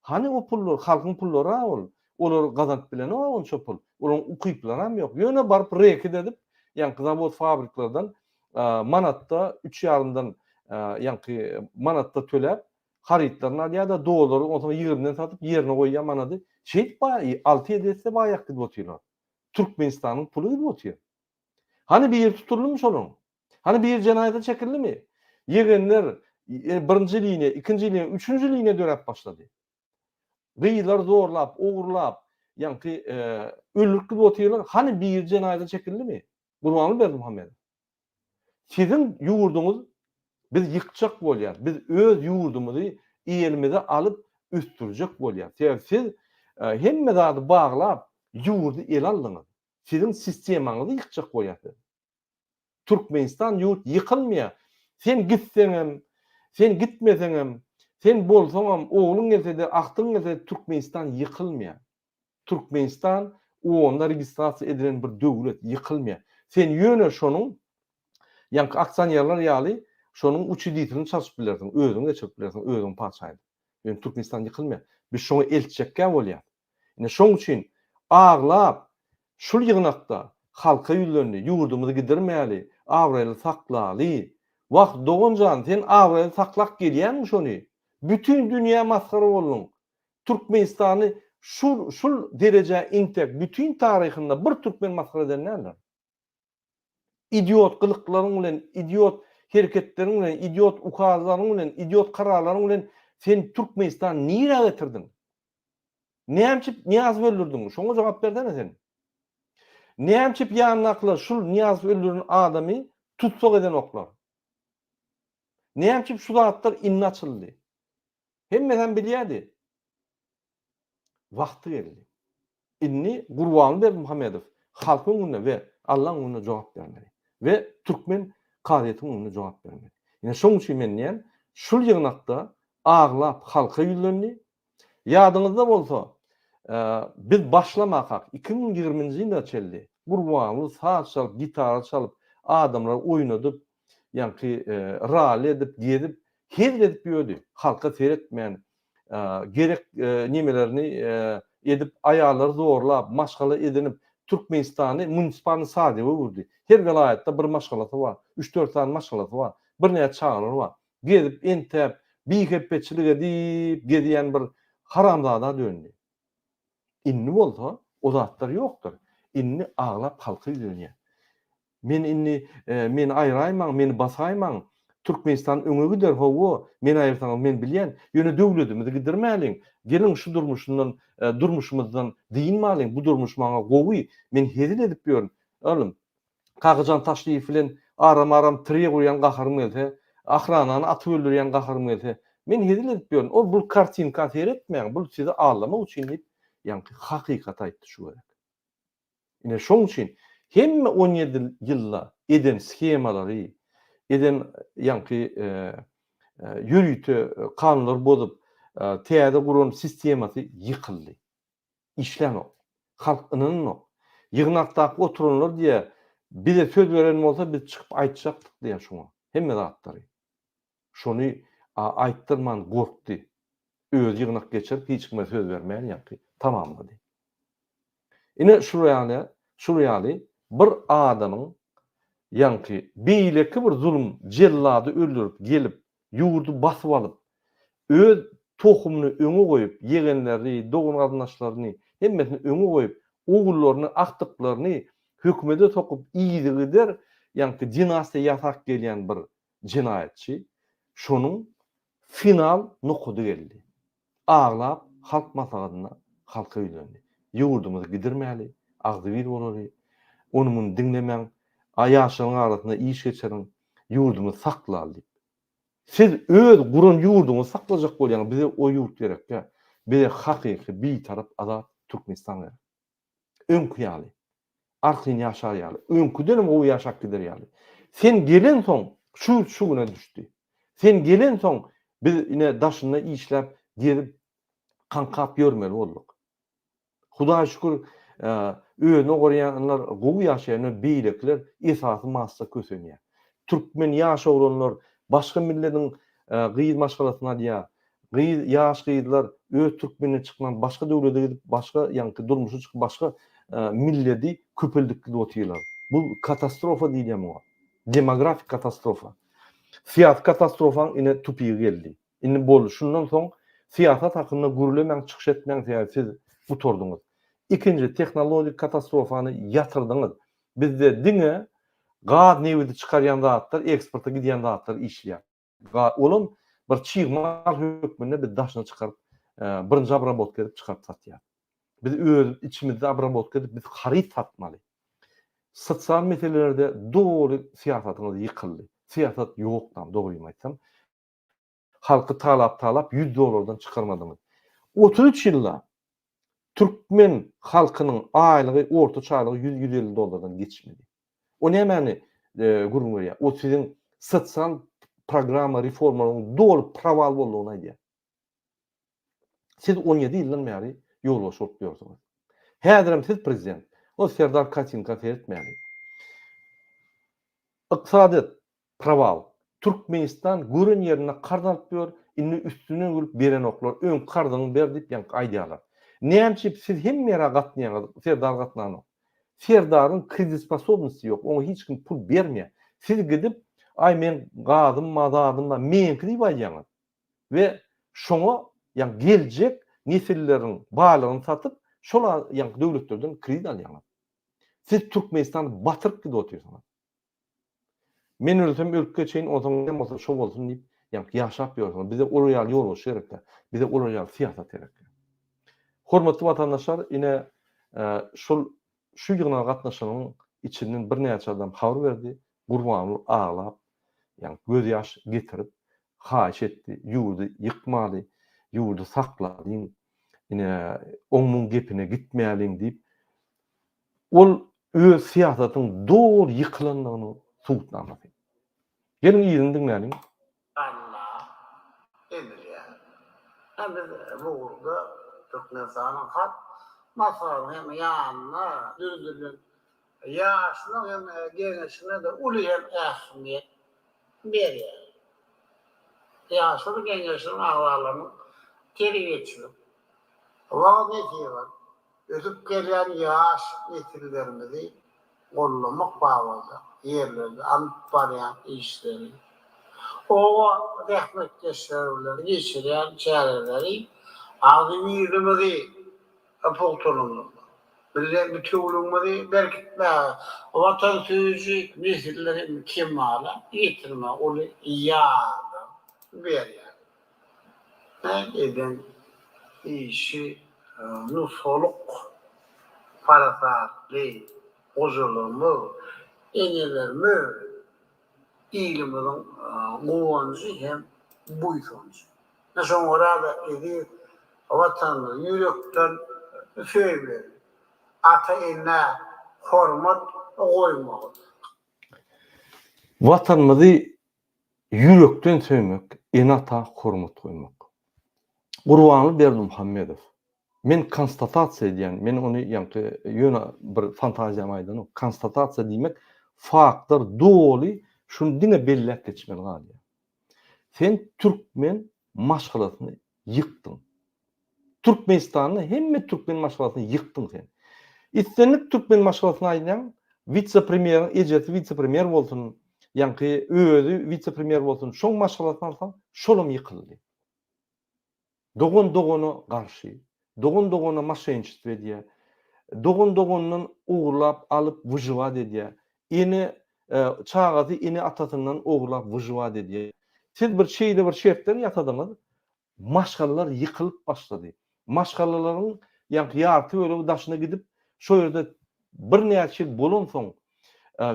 [SPEAKER 1] Hani o pullar, halkyň pullary ol. Olar gazanp bilen onça pul. Olaryň ukyplaram ýok. Ýöne baryp reket edip, ýa-ni zawod fabriklardan manatda 3,5-dan ýa-ni manatda töläp, haritlaryny ýa-da dolary onsoň 20-den satyp ýerine goýýan manady. Şeýit bar, 6-7 etse baýak gidip oturýar. Türkmenistanyň pulu gidip oturýar. Hani bir yer tutulmuş olun? Hani bir yer jenayata çekildi? Yegenler birinci liňe, ikinci liňe, üçüncü liňe dönäp başlady. Gyýlar zorlap, ogurlap, ýa-ni öldürip oturýarlar. Hani bir yer jenayata çekildi? Gurbanly Berdimuhammedow. Sizin ýurdumyz biz ýykjak bolýar. Biz öz ýurdumuzy elimize alıp üstürjek bolýar. Siz hemme zady baglap ýurdu el aldyňyz. Sizin sistemaňyzy ýykjak bolýar. Türkmenistan ýurt ýykylmaýar. Sen gitseňem, sen gitmeseňem, sen bolsaňam, ogluň gelse-de, aktyň gelse-de Türkmenistan ýykylmaýar. Türkmenistan onda registrasiýa edilen bir döwlet ýykylmaýar. Sen ýöne şonuň ýa-ni aksionерler ýaly şonuň uçy ditrini çalyşyp bilersiň, özüň geçirip bilersiň, özüň paçaýdy. Ýöne Türkmenistan ýykylmaýar. Biz şoňa elçekkä bolýar. Ine şoň üçin aglap şul ýygnakda halka ýülenni, ýurdumuzy gidirmeýäli, awraly saklaly. Wagt dogunjan sen awraly saklak gelýänmi şonu? Bütün dünýä maskara boldun. Türkmenistany şul derejä intek bütün taryhynda bir türkmen maskara edenler. İdiot gılıklaryň bilen, idiot hereketleriň bilen, idiot ukazlaryň bilen, idiot kararlaryň bilen sen Türkmenistan nire getirdin? Näçip niyaz öldürdün? Şoňa jogap berdene sen. Näçip ýanlakla şul niyaz öldüren adamy tutsak eden oklar? Näçip şu zatlar inne açyldy? Hemmeden bilýärdi. Wagty geldi. Inni Gurbanly Berdimuhammedow halkyň önüne we Allahyň önüne jogap bermeli. Ve Türkmen karyetiň önüne jogap bermeli. Ýene şoň üçin men diýen, şul ýygnakda aglap halka ýülenni. Ýadyňyzda bolsa, biz başlamakak 2020-nji ýylda çeldi. Gurbanly saz çalyp, gitara çalyp, adamlar oýnadyp, ýa-ni rally edip, gedip, hezir edip ýödi. Halka seretmeýän, gerek nimelerini edip, aýalary zorlap, maşgala edinip, Türkmenistany munisipalny sady boldy. Her vilayatda bir maşgalasy bar, 3-4 tane maşgalasy bar, bir näçe çağrylary bar. Gedip entep, biýhepçilik edip, gedýän bir haramzada döndü. Inni bolsa, o zatlar ýokdur. Inni aglap halky ýülenýär. Men inni meni aýraýmaň, meni basaýmaň. Türkmenistan öňe gider howo, men aýyrsaňyz men bilýän, ýöne döwletimizi gidirmäliň. Gelin şu durmuşumuzdan diýinmäliň, bu durmuş maňa gowy, men hezil edip ýörün. Oğlum, Kagajan Taşlyýew bilen aram tire goýan gaharym gelse, ahranany atyp öldürýän gaharym gelse, men hezil edip ýörün. O bu kartinka seretmeýän, bu sizi ağlamak üçin diýip, ýa-ni hakykat aýtdy şu gerek. Ine şoň üçin hemme 17 ýylda eden skemalary, eden ýa-ni ýürüýte kanunlar bozup, täze guran sistemasy ýykyldy. İşlenok. Halk ynanok. Ýygnakda oturanlar diýe bize söz beren bolsa biz çykyp aýtjakdyk diýen şoňa. Hemme zatlary. Şonu aýtdyrman gorkdy. Öz ýygnak geçirip hiç kime söz bermeýän ýa-ni tamamlady. Ine şu ýaly bir adamyň Yankı beýleki bir zulüm jellady öldürüp gelip ýurdu basyp alyp öz tohumunu öňe goýup yegenleri, dogun garnaşlaryny hemmesini öňe goýup ogullaryny, akdyklaryny hökümete tokup iýdigi der, yankı dinastiýa ýasak gelýän bir jinayetçi şonuň final nukudy geldi. Ağlap halk maslahatyna halka ýülendi. Ýurdumuzy gidirmäli, agdy bir bolary, onuň dinlemäň, ýaşaryň arasynda iş geçiriň, ýurdumuzy saklaly. Siz öz gurun ýurduňyzy saklajak bolýaňyz, bize o ýurt gerek ya. Bize hakyky bir tarap azat Türkmenistan gerek. Öňküýäli. Arkyny ýaşaýaly. Öňküden o ýaşap gider ýaly. Sen gelen soň şu güne düşdi. Sen gelen soň biz ine daşyna işläp gelip kankap ýörmeli bolduk. Hudaýa şükür öýüne gorýanlar, gowy ýaşaýan beýlekler esasy massa kösenýär. Türkmen ýaşaglanlar başga milletiň gyýyz maşgalatyna diýär. Gyýyz ýaş gyýyzlar öz türkmenine çykman başga döwlete gidip başga ýanky durmuşy çykyp başga milleti köpeldik gidip oturýarlar. Bu katastrofa diýýär bu. Demografik katastrofa. Siyasi katastrofan ine tupiýe geldi. Indi boldy. Şundan soň siyasat hakkında gürlemen çıkış etmen siz uturdunuz. İkinci teknolojik katastrofany yatırdyňyz. Bizde dine gaz nevidi çıkaryan zatlar, eksporta gidýän zatlar işleýär. Olum bir çyğmal hökmünde bir daşyna çıkaryp, birinji abrabotka edip çıkaryp satýar. Biz öz içimizde abrabotka edip biz harit satmaly. Sosial meselelerde doğru siýasatyňyz ýykyldy. Siýasat ýokdan, dogry aýtsam. Halkı talap $100 çıkarmadınız. 33 yılda Türkmen halkının aylığı, orta çaylığı $100-150 geçmedi. O ne mani gurun görüyor? O sizin sosyal programa, reformaların doğru praval bolduğuna diye. Siz 17 yıldan beri yol boş otluyorsunuz. Häzirem siz prezident. O Serdar Kaçinka seyretmeli. İktisadet praval. Türkmenistan görün yerine kardalıp diyor, inni üstüne gülüp beren oklar, ön kardanı berdip yank aydiyalar. Neyemçip siz hem mera gatnayanız, Serdar gatnayanız. Serdar'ın kriz sposobnosti yok, ona hiç kim pul bermeye. Siz gidip, ay men gadım, madadım da menki deyip aydiyanız. Ve şona yank gelecek nesillerin bağlarını satıp, şola yank devletlerden kriz alyanız. Siz Türkmenistan'ı batırıp gidip otuyorsunuz. Men ölsem ölüp geçeyin, o zaman ne olsa şov olsun deyip ýaşap ýörüň. Bize oraya ýol boş gerek. Bize oraya siýasat gerek. Hormatly watandaşlar, ine şu ýygyna gatnaşanyň içinden bir näçe adam habar berdi. Gurbany ağlap, göz ýaş getirip, haýyş etdi, ýurdu ýykmaly, ýurdu sakladyň, ine oňmuň gepine gitmeýäliň diýip, ol öz siýasatyň doğru ýykylandygyny suwutnamaly. Gelin ýygyny dinläliň.
[SPEAKER 5] Allah emri. Hem bu Türkmenistan'ın hat masalı hem yanına dürdürün yaşına hem gençliğine de uluyen ehemmiyet veriyor. Yaşlı gençliğin ahvalını terbiyeçilik. Vaat netiye var. Ötüp gelen yaş nesillerimizi kollamak bağlıdır. Yerlerde anıtlayan işleri. O rahmet yaşarları geçiren çareleri ağzını yürümedi apoltonunu. Bizden bir tuğlumları berkitme, vatan sözcük nesilleri kemala getirme, onu yardım veriyor. Eden işi nusoluk, parasatlı, huzurlumu, enelerimi, ilimizin kuvancı hem buysoncı. Nasıl orada edip vatanı yürekten söylüyor. Ata eline hormat koymalı.
[SPEAKER 1] Vatanımızı yürekten söylemek, enata hormat koymak. Gurbanly Berdimuhammedow. Men konstatasiýa diýen, men onu ýanky ýöne bir fantaziýam aýdan, konstatasiýa diýmek faktlar doly şunu diňe belläp geçmeli galy. Sen Türkmen maşgalatyny ýykdyň. Türkmenistanyň hemme Türkmen maşgalatyny ýykdyň sen. Islenlik Türkmen maşgalatyny aýdan, vice-premier, ejeti vice-premier bolsun, ýa-ni özü vice-premier bolsun, şoň maşgalatny alsam, şolum ýykyldy. Dogon-dogona garşy, dogon-dogona maşençilik edýär, dogon-dogondan uğurlap alıp wyjyvat edýär. Eni çagaty eni atatyndan uğurlap wyjyvat edýär. Siz bir şeýle bir şertler ýatadymyz, maşgalalar ýykylyp başlady. Maşgalalaryň ýarty bölegi daşyna gidip, şo ýerde bir näçe ýyl bolan soň,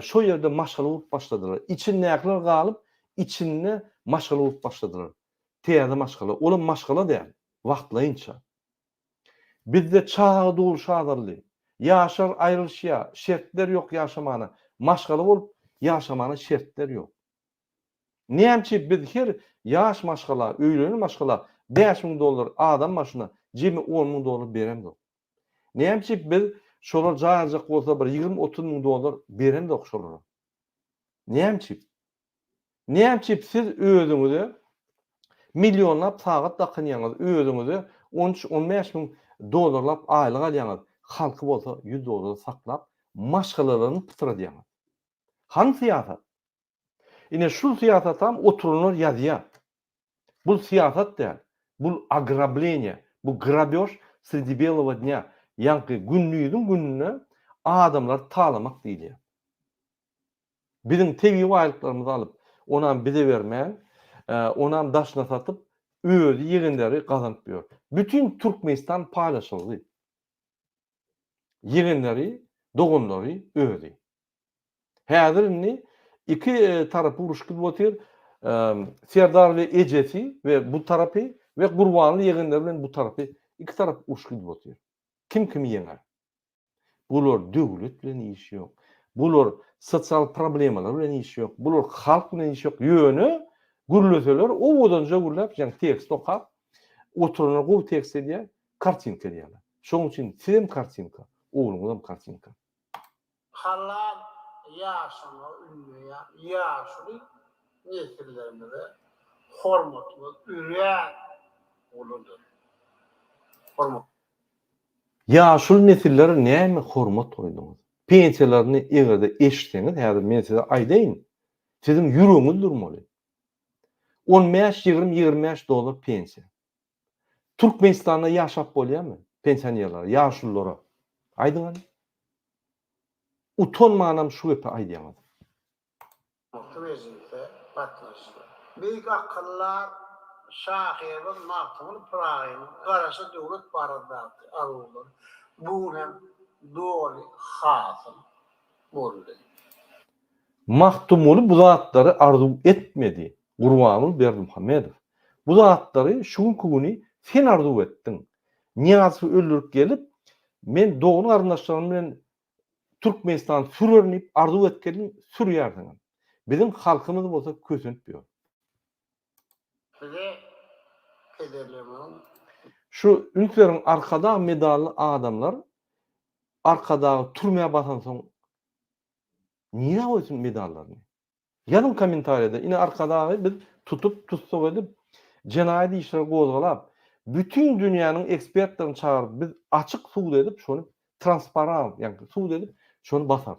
[SPEAKER 1] şo ýerde maşgala bolup başladylar. İçin näkler galyp, içinde maşgala bolup başladylar. Teýerde maşgala, olam maşgala däl, wagtlaýynça. Bizde çağa doğuş adallı. Yaşar ayrılışya, şertler yok yaşamana. Maşgala bolup yaşamana şertler yok. Näçe biz her yaş maşgala, öýleni maşgala $5.000 adam başyna jemi $10.000 beremdi. Näçe biz şolar jaýajak bolsa bir $20-30.000 beremdi şolara. Näçe? Näçe siz özüňizi milyonlap sagat dakynýaňyz, özüňizi $13-15.000 aýlyk alýaňyz, halky bolsa $100 saklap, maşgalalaryny pytyradýaňyz. Han siýasat? Ine şu siýasat tam oturulur ýazýar. Bu siýasat däl, bu ограбление, bu grabёж sredi белого dня, ýa-ni günlüýüň gününe adamlar talamak diýilýär. Bizim tebii waýlyklarymyzy alyp, onam bize bermän, onam daşna satyp, özü ýegenleri gazanyp ber. Bütün Türkmenistan paýlaşyldy. Ýegenleri, dogonlary özü. Häzir indi iki tarapy uruş gyp otyr. Serdar we ejesi we bu tarapy we Gurbanly ýegenler bilen bu tarapy iki tarap uruş gyp otyr. Kim ýeňer? Bular döwlet bilen iş ýok. Bular sosial problemalar bilen iş ýok. Bular halk bilen iş ýok. Ýöne gürleseler o bodanca gürlep, yani tekst okap, oturana bu tekst edýär, kartinka edýärler. Şoň üçin film kartinka, oğlum kartinka.
[SPEAKER 5] Halal yaşama ünlüye, yaşlı nesillerimize hormatlı, üreyen oludur. Hormat.
[SPEAKER 1] Ýaşul nesiller näme hormat oýduňyz? Pensiýalaryny egerde eşitseňiz, häzir men size aýdaýyn. Sizin ýüregiňiz durmaly. $15-20-25 pensiya. Türkmenistanda ýaşap bolýarmy? Pensionerler, ýaşullara. Aýdyňyz. Utanmanam şu gepi aýdýaňyz.
[SPEAKER 5] Mevzife batlaştı. Büyük akıllar şahiyevin mahkumun prağını karşı devlet barındaktı arulur. Bu hem doğru hasıl oldu.
[SPEAKER 1] Mahtumulu bu zatları arzu etmedi. Gurbanul Berdimuhammedow. Bu zatları şuň kuguni sen arzu ettin. Niýasy öldürüp gelip men doğun arındaşlarım bilen Türkmenistan sürünip arzu etkenim sürýärdiň. Bizim halkymyz bolsa kösünpýär.
[SPEAKER 5] Ve kederlemin
[SPEAKER 1] Şu ülkelerin arkada medallı adamlar arkada türmeye basan soň niye koysun medallarını? Yarın komentariyada yine arkada biz tutsak edip cenayi işleri gozgalap bütün dünyanın ekspertlerini çağırıp biz açık suud edip şonu transparan yani suud edip şonu basar.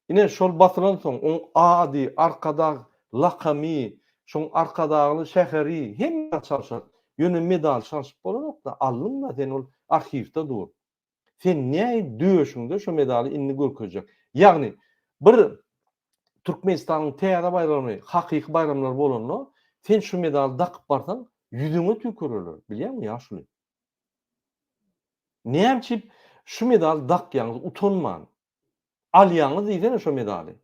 [SPEAKER 1] Yine şol basılan soň on adi arkada lakami şoň arkadagyny şäheri hem çalışar. Ýöne medal çalışıp bolanok da alnın da sen ol arhivde dur. Sen näme döşüňde şu medaly indi görkezjek. Ýagny bir Türkmenistanyň täze bayramy, hakyky bayramlar bolanlar, sen şu medaly dakyp barsaň ýüzüňe tükürürler. Bilýärmi ýaşly? Näme şu medaly dakýaňyz utanman. Alýaňyz diýsene şu medaly.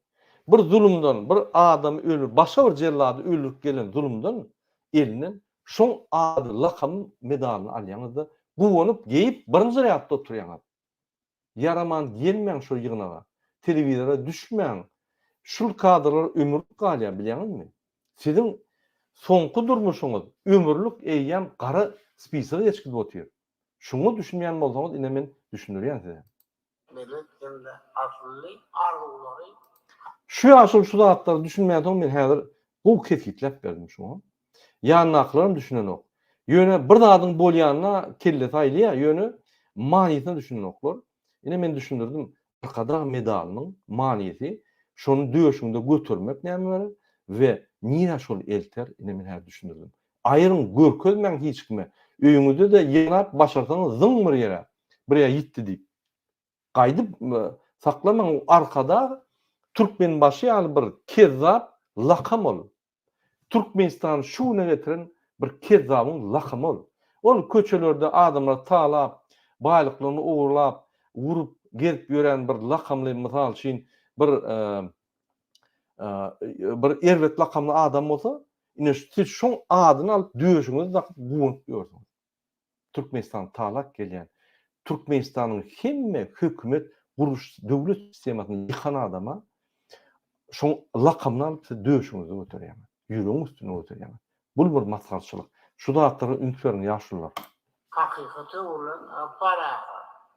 [SPEAKER 1] Bir zulümden, bir adam ölür, başga bir jellady ölüp gelen zulümden elinden şoň ady lakam medalyny alýaňyzda bu bolup geýip birinji rýatda oturýaňyz. Yaraman gelmeň şol ýygynaga. Telewizora düşmeň. Şul kadrlar ömürlük galýar bilýäňizmi? Sizin soňky durmuşyňyz ömürlük eýýän gara spisaga geçip otyr. Şunu düşünmeýän bolsaňyz ine men düşündirýän size.
[SPEAKER 5] milletinde asıllı arzuları
[SPEAKER 1] Şu ýaşul şu zatlary düşünmeýän soň men häzir bu ketgitlep berdim şoňa. Ýanyklaryny düşünenok. Ýöne bir zadyň bolýanyna kelle taýlýar, ýöne mahiýetine düşünenoklar. Ine men düşündirdim. arkada medalynyň maniyeti şonu döşüňde götürmek näme we niýe şol elter ine men her düşünürdim. Aýryň görkezmeň hiç kime öýüňizde de ýanap başarsaňyz zyň bir ýere bir ýere ýitdi diýip gaýdyp saklamaň arkada Türkmen başy ýaly bir kezzap lakam ol. Türkmenistan şuna getiren bir kezzabyň lakamy ol. Ol köçelerde adamlar taýlap, baýlyklaryny ugurlap, urup gelip ýören bir lakamly mysal üçin bir erwet lakamly adam bolsa, ine siz şoň adyny alyp döşüňizi takyp guwunyp ýörsiňiz. Türkmenistan taýlap gelýän, Türkmenistanyň hemme hökümet guruş döwlet sistemasyny ýykan adama şoň lakamny alyp döşüňizi göterýär. Ýüregiň üstüne göterýär. Bu bir masgarçylyk. Şu zatlara ünslerini ýaşurlar.
[SPEAKER 5] Hakikaty olan para.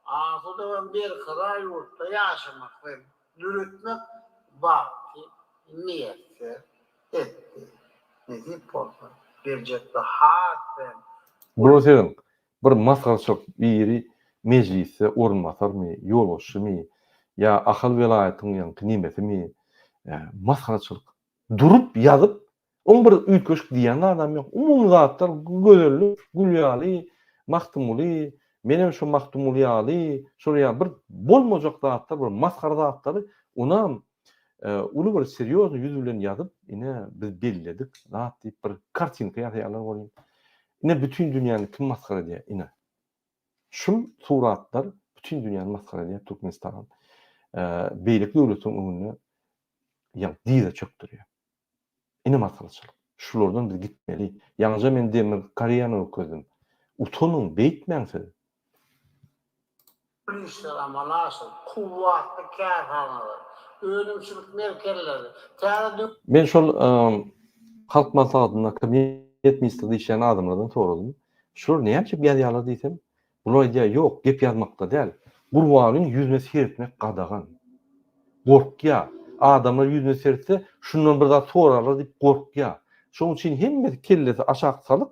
[SPEAKER 5] Asyda bir kıra yurtda yaşamak ve yürütmek vakti niyeti etti. Nezip olsa. Gelecekte hatem.
[SPEAKER 1] Bu senin bir masgarçylyk biri meclise ornmasar mı, ýolbaşy mı, ya ahal velaýatyň ýa-ni nimesi mi? Masgarçylyk. Durup ýazyp on bir üýtgeşik diýen adam ýok. Umum zatlar gözelli, gülýaly, mahtumly, menem şu mahtumly ýaly, şuraya bir bolmajak zatlar, bir masgar zatlar, onam uly bir seriýoz ýüz bilen ýazyp, ine biz belledik, zat diýip bir kartinka ýaýarlar bolýar. Ine bütün dünýäni kim masgar edýär? Ine. Şu suratlar bütün dünýäni masgar edýär Türkmenistanyň beýlik döwletiň öňüne ýa diýe çöktürýär. Ine masgarçylyk. Şulardan biz gitmeli. Ýalňa men demir Koreýany okudum. Utonun beýtmäňsiz.
[SPEAKER 5] Polisler amalasy, kuvvatly kärhanalar, ölümçülük merkezleri,
[SPEAKER 1] Ben şol halk maslahatyna kabinett ministri diýen adamlardan soradım. Şur näçe ýazyarlar diýsem, bular diýär ýok, gep ýazmakda däl. Gurbanyň ýüzüne seretmek gadagan. Gorkýa. Adamlar ýüzüne seretse, şundan bir daha sorarlar diýip gorkýa. Şoň üçin hemme kellesi aşak salyp,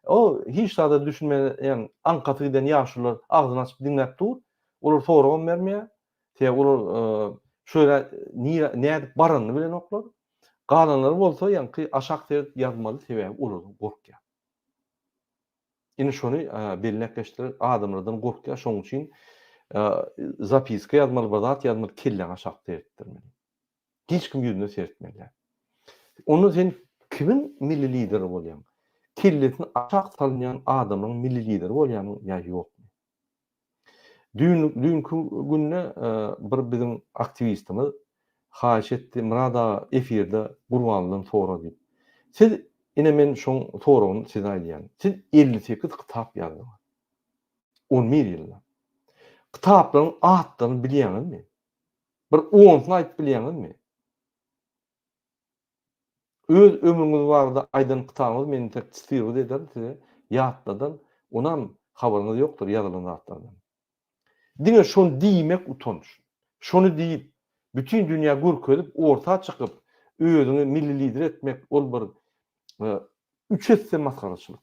[SPEAKER 1] o hiç da düşünmeýän ankaty giden ýaşurlar agzyny açyp dinläp dur. Olar soragan bermeýär. Olar şöyle näde baranyny bilen oklar. Galanlar bolsa ýanky aşak serip ýazmaly sebäbi olar gorkýa. Ine şonu belläp geçdir adamlardan gorkýa. Şoň üçin zapiska ýazmaly, bazat ýazmaly kelle aşak seripdirmeli. Hiç kim ýüzüne seretmeli. Onu sen kimin milli lideri bolýan? Kelletini aşak salýan adamyň milli lideri bolýan ýa ýok? Dünkü günne bir bizim aktivistimiz haýyş etdi, murada efirde Gurbanlyň sonra diýip. Siz ine men şoň soragyny size aýdýan. Siz 58 kitap ýazdyňyz. 11 ýylda. Kitaplaryň atlaryny bilýäňizmi? Bir 10 aýdyp bilýäňizmi? Öz ömrüňiz barada aýdan kitabyňyz meni tek çytyr eder size ýatladan, onam habaryňyz ýokdur ýazylan zatlardan. Diňe şonu diýmek utanç. Şonu diýip bütün dünýä gürkezip orta çykyp özüňi milli lider etmek ol bir üç etse masgaraçylyk.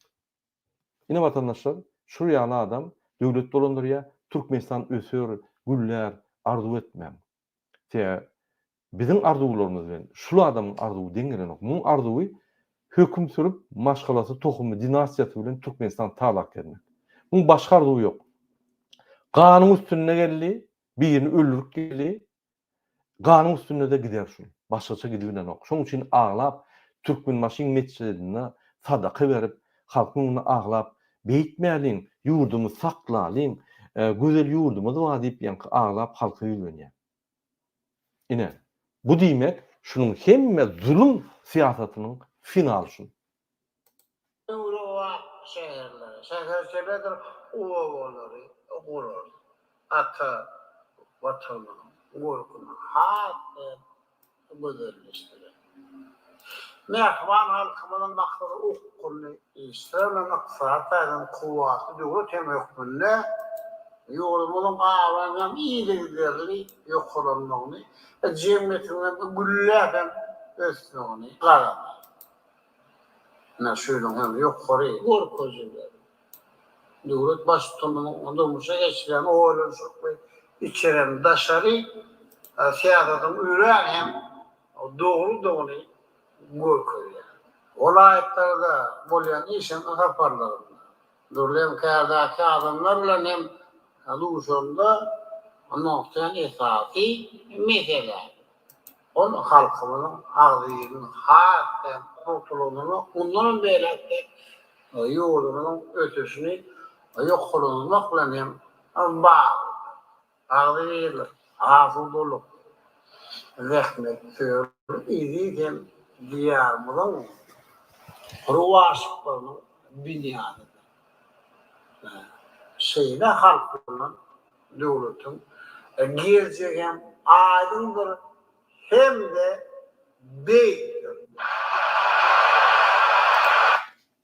[SPEAKER 1] Ine watandaşlar, şu ýaly adam döwlet dolandyrýar, Türkmenistan ösür, güller, arzu etmem. Bizim arzuwlarymyz bilen şu adamyň arzuwy deňelenok. Bu arzuwy höküm sürüp maşgalasy, tohumy, dinastiýasy bilen Türkmenistan taýlap gelmek. Bu başga arzuwy ýok. Ganyň üstüne geldi, birini öldürüp geldi. Ganyň üstüne de gider şu. Başgaça gidibilen ok. Şoň üçin aglap Türkmen maşyn meçhedine sadaka berip, halkyny aglap, beýtmäliň, ýurdumy saklalyň, gözel ýurdumyz bar diýip ýanky aglap halky ýülenýär. Ine bu diýmek şunun hemme zulüm siýasatynyň finaly şu.
[SPEAKER 5] Europa şehirleri, şehirler ovaları, oğullar, ata, vatanı, gorkunu, hatta böderleştirir. Mehvan halkımının maksadı okkulunu İsrail'e maksatlarının kuvvası diyor, temekbünle yolumuzun ağabeyden iyiliklerini yok olanlarını, cemiyetinden güllerden ösnüğünü karamayın. Ne söylüyorum, yok oraya, gorkucuları. Devlet baş tutumunu durmuşa geçiren oğulun sokmayı içeren daşarı siyasetın üren hem doğru görküyor. Olaylarda bolyan işin raporlarında. Durlem kârdaki adamlarla hem aluşunda noktayan esası mesele. On halkımızın ağzının hatta kurtulununu onların belirtti yolunun ötesini yok kılınmakla hem bağlı. Ağzıyla hafız olup rahmet söylüyor. İziyken diyarımızın ruvaşıklarının binyadıdır. Şeyde halkının, devletin gerçek hem aydındır hem de beydir.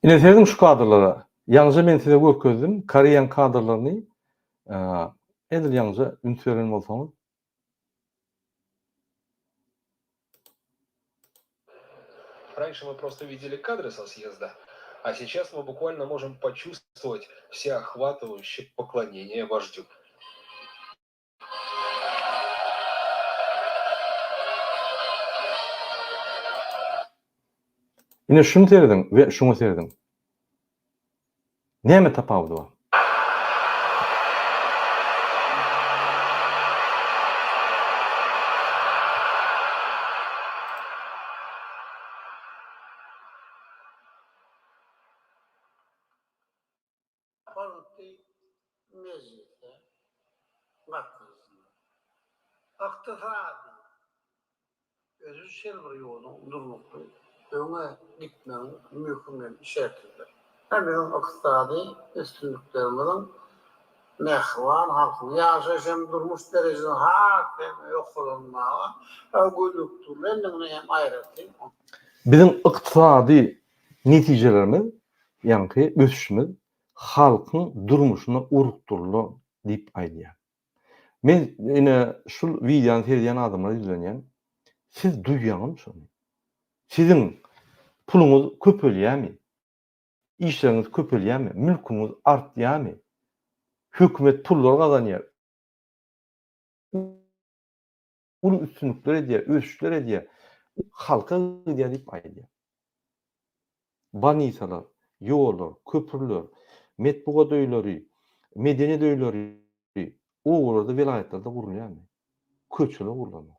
[SPEAKER 1] Ine sevdim şu kadrlara. Yalnızca men size göközüm. Koreyan kadrlarını edil yalnızca ünsören bolsaňyz.
[SPEAKER 6] Раньше мы просто видели кадры со съезда, а сейчас мы буквально можем почувствовать всеохватывающее поклонение вождю.
[SPEAKER 1] Ine şunu serdim ve şunu serdim. Näme tapawdy var?
[SPEAKER 5] Parti mecliste katılsın. İktisadi özüsel bir yolun durmakta öne gitmenin mümkün şartıdır. Hemen iktisadi üstünlüklerimizin mehvan halkın yaşaşım durmuş derecede hakim yok olunmağa gülüktürlerinin hem ayrıtı.
[SPEAKER 1] Bizim iktisadi neticelerimiz, yani ösüşümüz, halkın durmuşuna urukturlu deyip aýdýar. Men ine şu videony seyredýän adamlar izlenýän, siz duýýaňyz şunu. Sizin puluňyz köpelýärmi? İşleriniz köpelýärmi? Mülküňiz artýarmy? Hökümet pullar gazanýar. Ulu üstünlükler edýär, ösüşler edýär. Halka edýär diýip aýdýar. Banisalar, ýollar, köpürler, metbuat öýleri, medeniýet öýleri oğurlarda velayetlarda gurulýarmy? Köçüler gurulýar.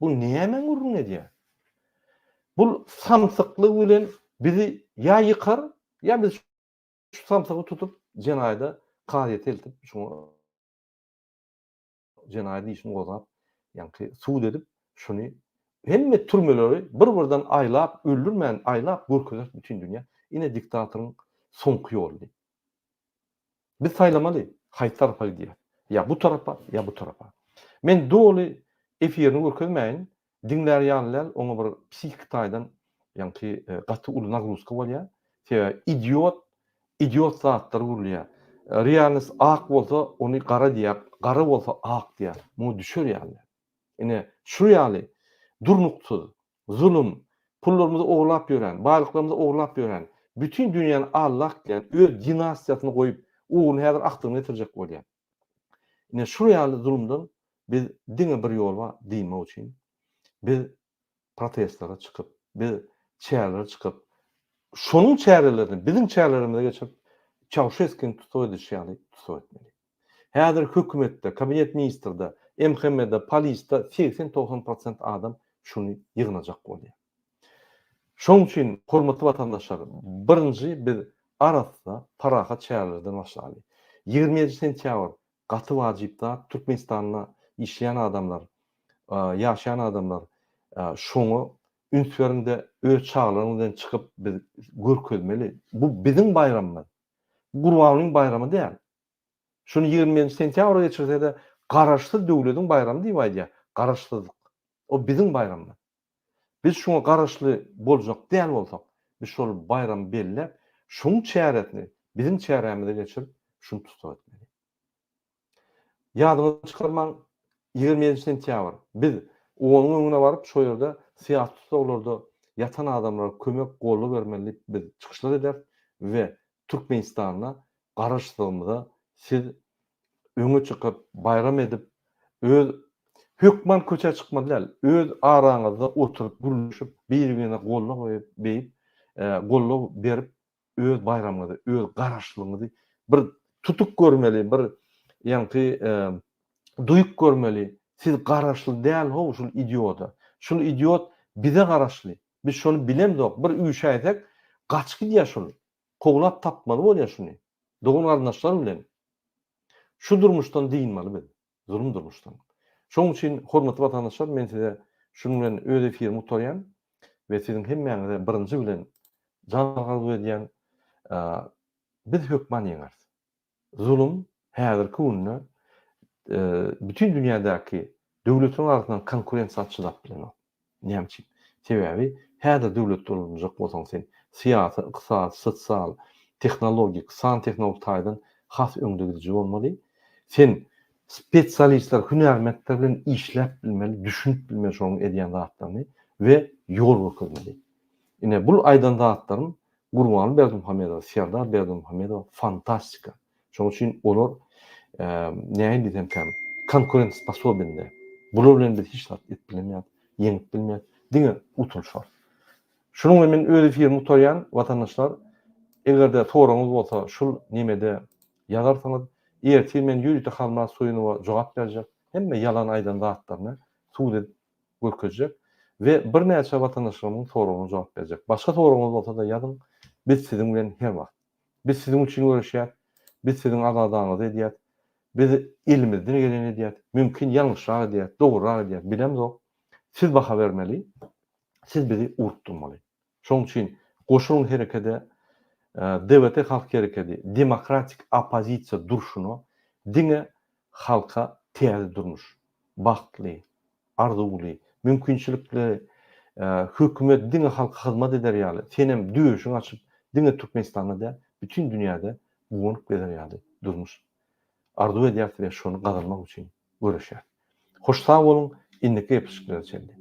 [SPEAKER 1] Bu näme gurulýan edýär? Bu samsaklyk bilen bizi ya yıkar ya biz şu samsaky tutup jenayda qadyet eltip şunu jenayda işini gozap ýa-ni suud edip şunu hemme türmeleri bir-birinden aýlap öldürmän aýlap görkezip bütün dünýä ine diktatoryň soňky ýoly. Biz saýlamaly, haýsy tarafa gidýär. Ya bu tarafa ya bu tarafa. Men doly efirini görkezmäýin, dinler ýanlar oňa bir psihik taýdan ýa-ni gaty uly nagruska bolýar. Idiot zatlar gurulýar. Realist ak bolsa onu qara diýär, qara bolsa ak diýär. Bu düşür ýaly. Ine şu ýaly durnuksyz, zulüm, pullarymyzy oglap ýören, baýlyklarymyzy oglap ýören, bütün dünýäni Allah bilen öz dinastiýasyny goýup, oğlunu häzir akdyny getirjek bolýar. Ine şu ýaly zulümden biz diňe bir ýol bar diýmek üçin biz protestlara çıkıp, biz çäherlere çıkıp, şonuň çäherlerini, bizim çäherlerimize geçip, Çavuşeskin tutup edýärler, tutup etmeli. Häzir hökümetde, kabinet ministrde, MHM'de, polisde 80-90% adam şunu ýygnajak bolýar. Şoň üçin, hormatly vatandaşlar, birinji biz arasda paraha çäherlerden başlaýaly. 27 sentýabr gaty wajypda Türkmenistanda işleyen adamlar, yaşayan adamlar şoňu ünsöründe öz çağlarından çıkıp biz görkezmeli. Bu bizim bayramımız. Gurbanyň bayramy däl. Şunu 20 sentýabra geçirse-de garaşsyz döwletiň bayramy diýip aýdýar. Garaşsyzlyk. O bizim bayramymız. Biz şoňa garaşly boljak däl bolsak, biz şol bayramy belläp, şoň çäheretini bizim çäheremize geçirip şunu tutup etmeli. Ýadyňyza çykarmaň 27 sentýabr biz onuň öňüne baryp şo ýerde siýasat tutulurdy. Yatan adamlara kömek golu vermeli biz çıkışlar eder ve Türkmenistan'a garaşdığımızda siz öňe çıkıp bayram edip öz hökman köçe çykmadylar. Öz araňyzda oturup gülüşüp bir-birine golla goýup beýip, golla berip öz bayramyňyzy, öz garaşlygyňyzy bir tutuk görmeli, bir ýanky duýup görmeli. Siz garaşly däl ho şol idiota. Şol idiot bize garaşly. Biz şonu bilemdik. Bir üýşäýsek gaçky diýär şol. Koglap tapmaly bolýar şunu. Dogun gardaşlar bilen. Şu durmuşdan diýilmeli biz. Zulüm durmuşdan. Şoň üçin hormatly watandaşlar, men size şunu bilen öz efirimi tutarýan we siziň hemmeňize birinji bilen jangal edýän biz hökman ýeňer. Zulüm häzirki günde bütün dünýädäki döwletleriň arasyndan konkurensiýa açylap bilen. Näme? Sebebi häzir döwlet bolunjak bolsaň sen siýasy, ykdysady, sosial, tehnologik, san tehnologik taýdan has öňdügi bolmaly. Sen spesialistler, hünärmetler bilen işläp bilmeli, düşünüp bilmeli şoň edýän zatlaryny we ýol görmeli. Ine bu aýdan zatlaryň Gurban Berdimuhammedow, Serdar Berdimuhammedow fantastika. Şoň üçin olar näme diýsem hem konkurens sposobinde. Bular bilen biz hiç zat etbilmeýär, ýeňip bilmeýär. Diňe utuluş bar. Şonuň men öz efirimi tutarýan watandaşlar, egerde soraňyz bolsa şol nimede ýazarsaňyz, ertir men ýürüte halma soýunyna jogap berjek. Hemme ýalan aýdan zatlaryny suwda görkezjek we bir näçe watandaşlaryň soragyna jogap berjek. Başga soraňyz bolsa da ýazyň, biz siziň bilen her wagt. Biz siziň üçin görüşýär, biz siziň azadaňyzy edýär, biz ilimizden geleni edýär, mümkin ýalňyşrak edýär, dogry edýär, bilemzok. Siz baha bermeli, siz bizi urutturmaly. Şoň üçin goşulun herekede, devlete halk herekedi, demokratik opozisiýa duruşunu diňe halka täze durmuş, bagtly, arzuly, mümkinçilikli hökümet diňe halka hyzmat eder ýaly. Senem düýüşiň açyp diňe Türkmenistanda da bütün dünýäde buňup eder ýaly durmuş. Arzu edýär we şonu gazanmak üçin görüşýär. Hoş sag bolun, indiki epişikler çeldi.